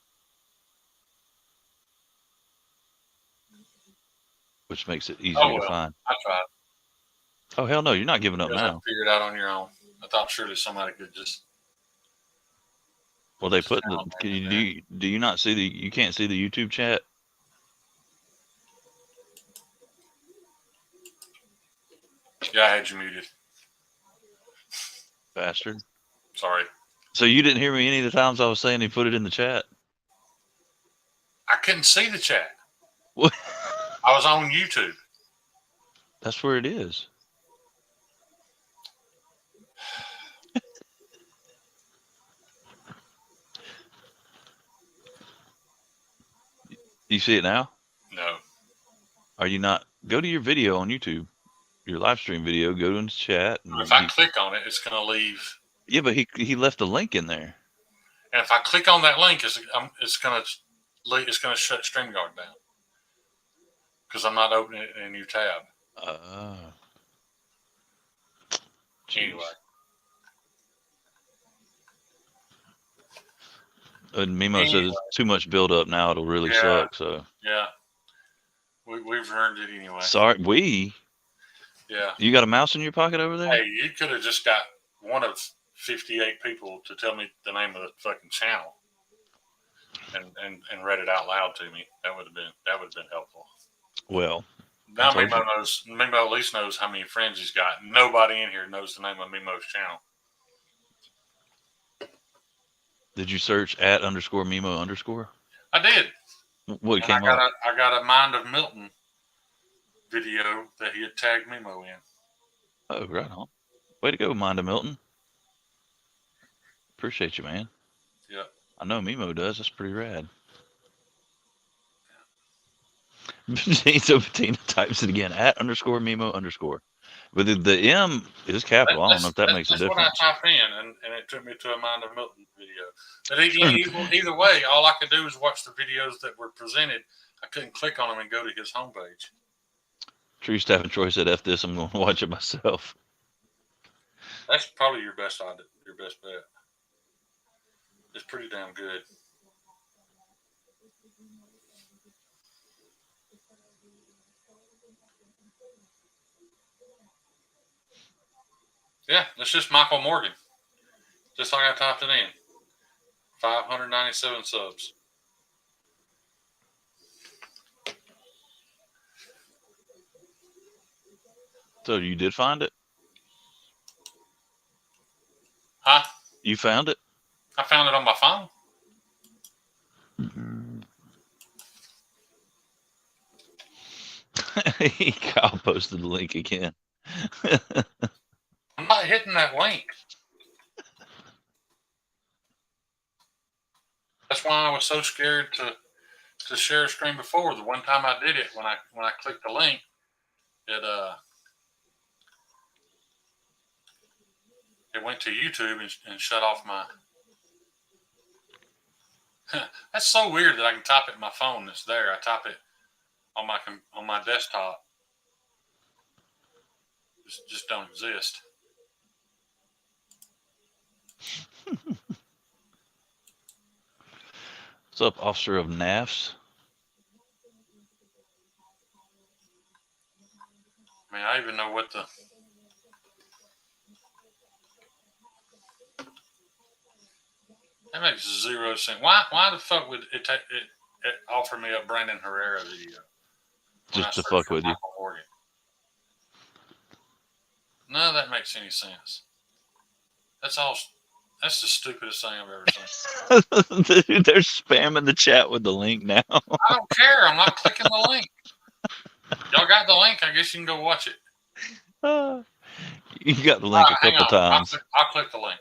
which makes it easier to find. I tried. Oh, hell no. You're not giving up now. Figure it out on your own. I thought surely somebody could just. Well, they put the. Do you not see the? You can't see the YouTube chat. Yeah, I had you muted. Bastard. Sorry. So you didn't hear me any of the times I was saying he put it in the chat? I couldn't see the chat. What? I was on YouTube. That's where it is. You see it now? No. Are you not? Go to your video on YouTube, your live stream video. Go to the chat. And if I click on it, it's going to leave. Yeah, but he left a link in there. And if I click on that link, it's going to shut StreamYard down because I'm not opening it in a new tab. Anyway. And Mimo says it's too much build up now. It'll really suck. So yeah, we've earned it anyway. Sorry, we. Yeah. You got a mouse in your pocket over there? Hey, you could have just got one of 58 people to tell me the name of the fucking channel, and read it out loud to me. That would have been helpful. Well, now Mimo at least knows how many friends he's got. Nobody in here knows the name of Mimo's channel. Did you search @ Mimo _? I did. What came up? I got a Mind of Milton video that he had tagged Mimo in. Oh, right on. Way to go, Mind of Milton. Appreciate you, man. Yeah. I know Mimo does. That's pretty rad. So Bettina types it again at _Mimo_. But the M is capital. I don't know if that makes a That's what I difference. typed in, and it took me to a Mind of Milton video. But either way, all I could do was watch the videos that were presented. I couldn't click on them and go to his homepage. True Staff and Troy said, "F this, I'm going to watch it myself." That's probably your best bet. It's pretty damn good. Yeah, it's just Michael Morgan. Just like I typed it in. 597 subs. So you did find it? Huh? You found it? I found it on my phone. Kyle posted the link again. I'm not hitting that link. That's why I was so scared to share a screen before. The one time I did it, when I clicked the link, it went to YouTube and shut off my. That's so weird that I can type it in my phone. It's there. I type it on my desktop. Just don't exist. What's up, Officer of NAFs? I mean, I even know what the. That makes 0 sense. Why the fuck would it offer me a Brandon Herrera video? Just to fuck with you. Morgan? None of that makes any sense. That's the stupidest thing I've ever seen. Dude, they're spamming the chat with the link now. I don't care. I'm not clicking the link. Y'all got the link. I guess you can go watch it. You got the link a couple times. I'll click the link.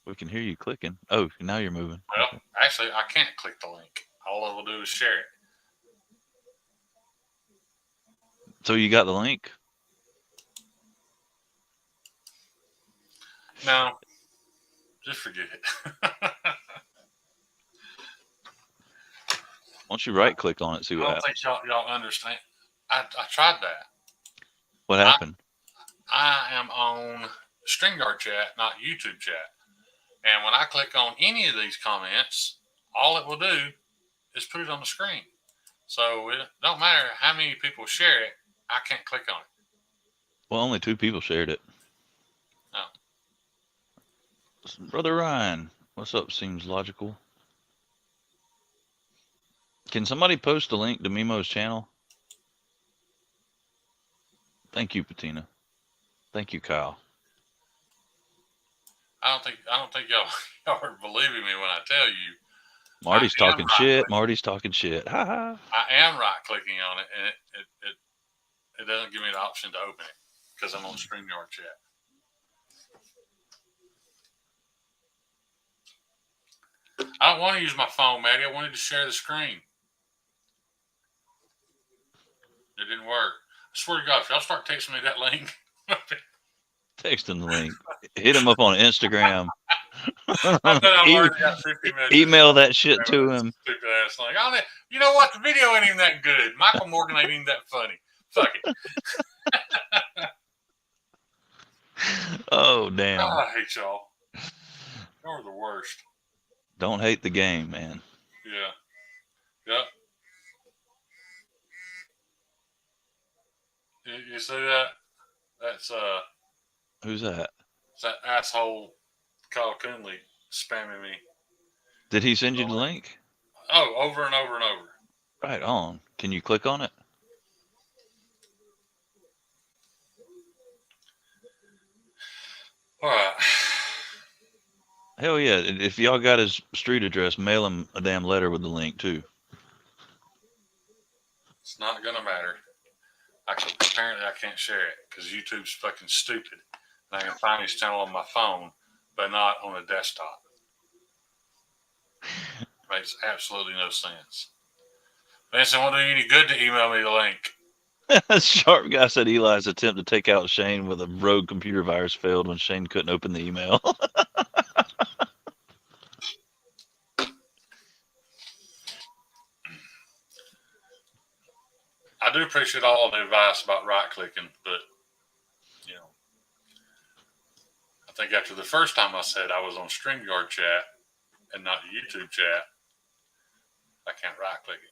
We can hear you clicking. Oh, now you're moving. Well, actually, I can't click the link. All I will do is share it. So you got the link? No. Just forget it. Why don't you right click on it, see what I don't happens? think y'all understand. I tried that. What happened? I am on StreamYard chat, not YouTube chat. And when I click on any of these comments, all it will do is put it on the screen. So it don't matter how many people share it, I can't click on it. Well, only 2 people shared it. No. Brother Ryan, what's up? Seems logical. Can somebody post the link to Mimo's channel? Thank you, Bettina. Thank you, Kyle. I don't think y'all are believing me when I tell you. Marty's talking shit. Marty's talking shit. Ha ha. I am right clicking on it, and it doesn't give me the option to open it because I'm on StreamYard chat. I don't want to use my phone, Maddie. I wanted to share the screen. It didn't work. I swear to God, if y'all start texting me that link. Text him the link. Hit him up on Instagram. I bet I've already got 50 messages. Email that shit to him. Stupid ass link. You know what? The video ain't even that good. Michael Morgan ain't even that funny. Fuck it. Oh, damn. Oh, I hate y'all. Y'all are the worst. Don't hate the game, man. Yeah. Yep. You see that? That's Who's that? It's that asshole Kyle Coonley spamming me. Did he send you the link? Oh, over and over and over. Right on. Can you click on it? All right. Hell yeah. If y'all got his street address, mail him a damn letter with the link too. It's not going to matter. Apparently I can't share it because YouTube's fucking stupid. And I can find his channel on my phone, but not on a desktop. Makes absolutely no sense. Vincent, won't do you any good to email me the link. Sharp guy said Eli's attempt to take out Shane with a rogue computer virus failed when Shane couldn't open the email. I do appreciate all the advice about right clicking, but you know, I think after the first time I said I was on StreamYard chat and not YouTube chat, I can't right click it.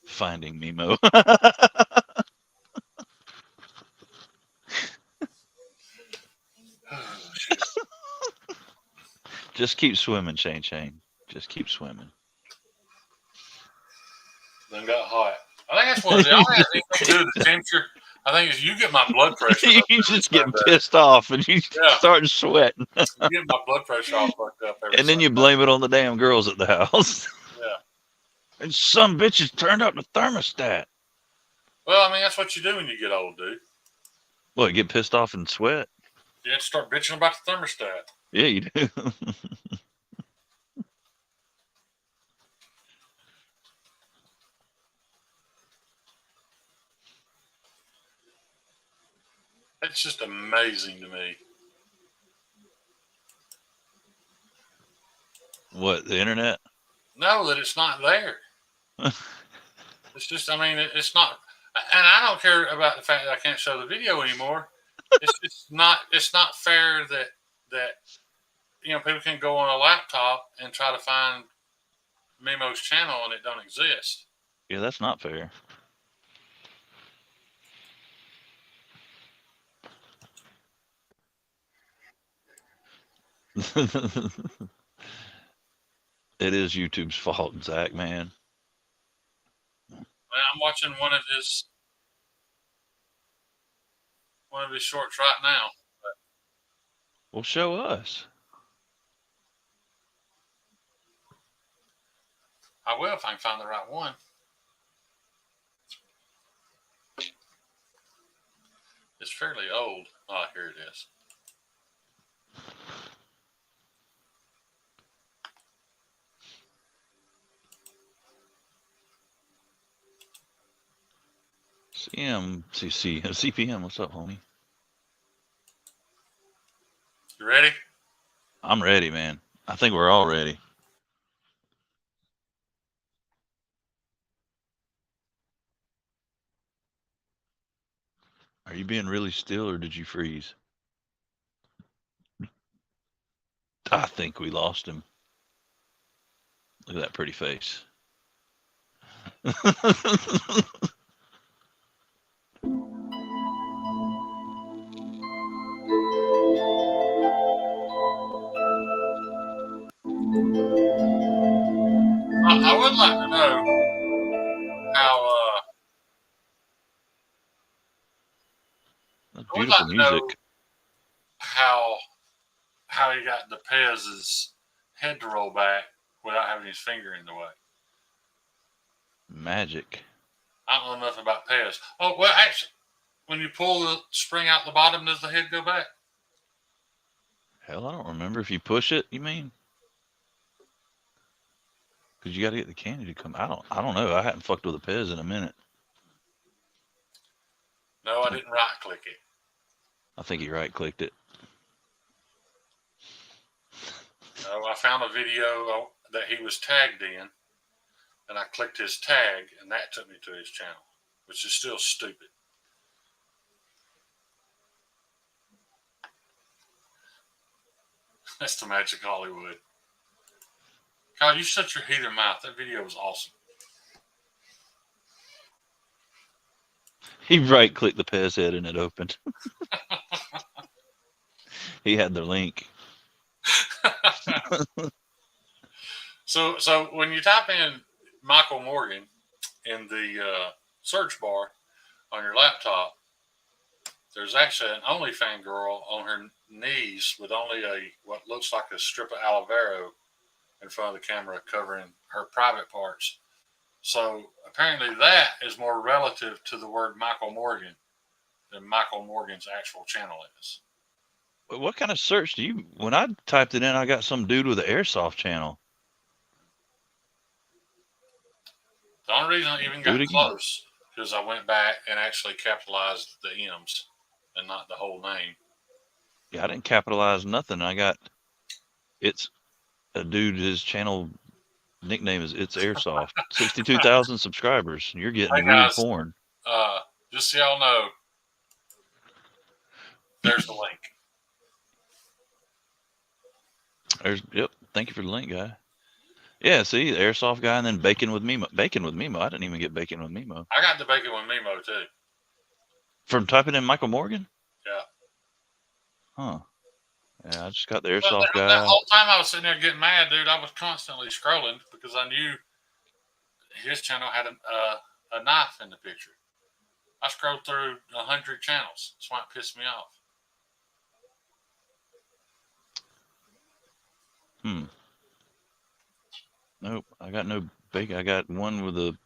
Finding Mimo. Just keep swimming, Shane. Just keep swimming. Then got hot. I think that's what it is. I don't have anything to do with the temperature. I think it's you get my blood pressure. You just getting pissed off and you start sweating. You get my blood pressure all fucked up. And then you blame it on the damn girls at the house. Yeah. And some bitches turned up the thermostat. Well, I mean, that's what you do when you get old, dude. What, you get pissed off and sweat? You have to start bitching about the thermostat. Yeah, you do. It's just amazing to me. What, the internet? No, that it's not there. It's just, I mean, it's not, and I don't care about the fact that I can't show the video anymore. It's just not, it's not fair that you know, people can go on a laptop and try to find Mimo's channel and it don't exist. Yeah, that's not fair. It is YouTube's fault, Zach, man. I'm watching one of his shorts right now. Well, show us. I will if I can find the right one. It's fairly old. Oh, here it is. CPM, what's up, homie? You ready? I'm ready, man. I think we're all ready. Are you being really still or did you freeze? I think we lost him. Look at that pretty face. I would like to know how. That's I would beautiful like to know music. how he got the Pez's head to roll back without having his finger in the way. Magic. I don't know enough about Pez. Oh, well, actually, when you pull the spring out the bottom, does the head go back? Hell, I don't remember. If you push it, you mean? Because you got to get the candy to come. I don't know. I haven't fucked with a Pez in a minute. No, I didn't right click it. I think he right clicked it. No, I found a video that he was tagged in, and I clicked his tag, and that took me to his channel, which is still stupid. That's the magic Hollywood. God, you shut your heather mouth. That video was awesome. He right clicked the Pez head and it opened. He had the link. So when you type in Michael Morgan in the search bar on your laptop, there's actually an OnlyFans girl on her knees with only what looks like a strip of aloe vera in front of the camera covering her private parts, So apparently that is more relative to the word Michael Morgan than Michael Morgan's actual channel is. What kind of search do you? When I typed it in, I got some dude with an airsoft channel. The only reason I even Do it got again. close because I went back and actually capitalized the M's and not the whole name. Yeah, I didn't capitalize nothing. I got it's a dude. His channel nickname is It's Airsoft. 62,000 subscribers. You're getting Hey weird guys, porn. just so y'all know, there's the link. Yep. Thank you for the link, guy. Yeah, see, the airsoft guy, and then bacon with Mimo. Bacon with Mimo. I didn't even get bacon with Mimo. I got the bacon with Mimo too. From typing in Michael Morgan? Yeah. Huh. Yeah, I just got the Well, airsoft that guy. whole time I was sitting there getting mad, dude. I was constantly scrolling because I knew his channel had a knife in the picture. I scrolled through 100 channels. That's why it pissed me off. Nope, I got no bacon. I got one with a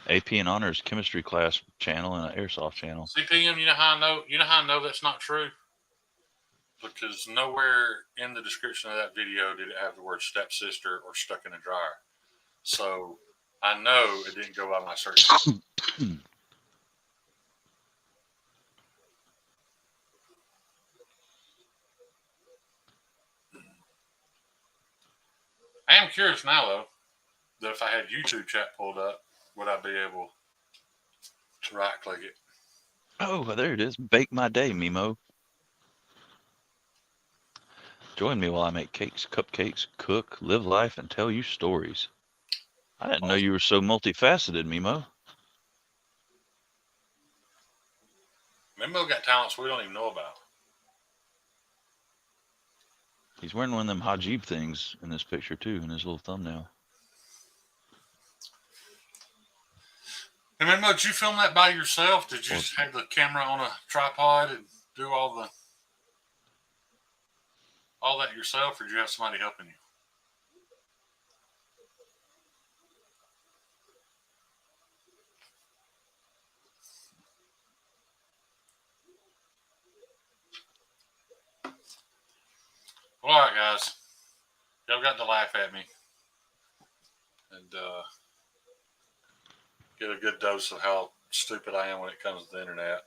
AP and honors chemistry class channel and an airsoft channel. CPM, you know how I know? You know how I know that's not true? Because nowhere in the description of that video did it have the word stepsister or stuck in a dryer. So I know it didn't go by my search. I am curious now, though, that if I had YouTube chat pulled up, would I be able to right click it? Oh, there it is. Bake my day, Mimo. Join me while I make cakes, cupcakes, cook, live life, and tell you stories. I didn't know you were so multifaceted, Mimo. Mimo got talents we don't even know about. He's wearing one of them Hajib things in this picture, too, in his little thumbnail. And Mimo, did you film that by yourself? Did you have the camera on a tripod and do all that yourself, or did you have somebody helping you? Well, all right, guys. Y'all got to laugh at me and get a good dose of how stupid I am when it comes to the internet.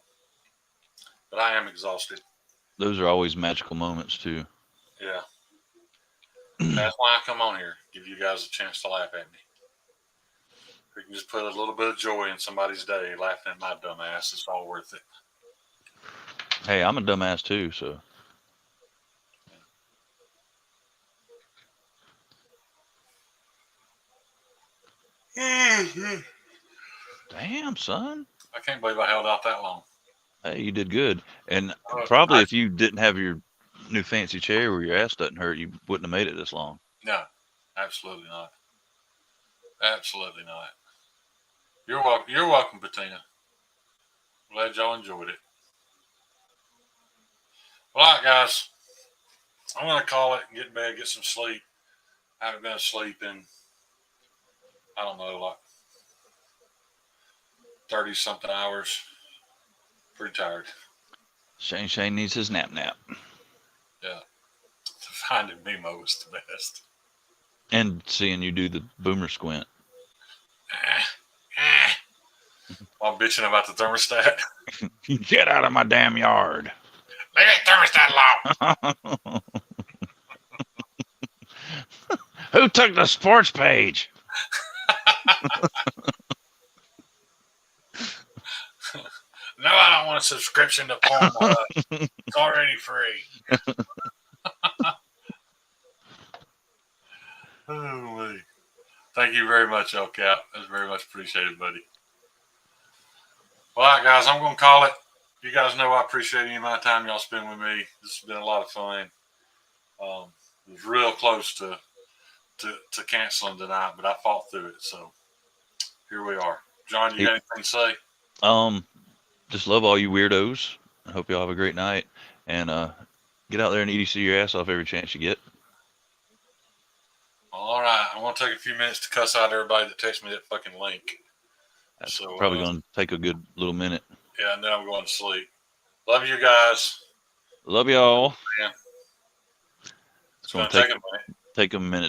But I am exhausted. Those are always magical moments, too. Yeah. That's why I come on here, give you guys a chance to laugh at me. We can just put a little bit of joy in somebody's day laughing at my dumb ass. It's all worth it. Hey, I'm a dumbass, too, so. Damn, son. I can't believe I held out that long. Hey, you did good. And probably if you didn't have your new fancy chair where your ass doesn't hurt, you wouldn't have made it this long. No, absolutely not. Absolutely not. You're welcome. You're welcome, Bettina. Glad y'all enjoyed it. Well, all right, guys. I'm going to call it and get in bed, get some sleep. I haven't been asleep in, I don't know, like 30-something hours. Pretty tired. Shane needs his nap. Yeah. Finding Mimo was the best. And seeing you do the boomer squint. While bitching about the thermostat. Get out of my damn yard. Leave that thermostat alone. Who took the sports page? No, I don't want a subscription to Pornhub. It's already free. Oh, thank you very much, El Cap. That's very much appreciated, buddy. Well, all right, guys, I'm going to call it. You guys know I appreciate any amount of time y'all spend with me. This has been a lot of fun. It was real close to canceling tonight, but I fought through it. So here we are. John, you got anything to say? Just love all you weirdos. I hope y'all have a great night. And get out there and EDC your ass off every chance you get. All right, I'm gonna take a few minutes to cuss out everybody that texted me that fucking link. That's So, probably going to take a good little minute. Yeah, and then I'm going to sleep. Love you guys. Love y'all. Yeah. It's going gonna to take a minute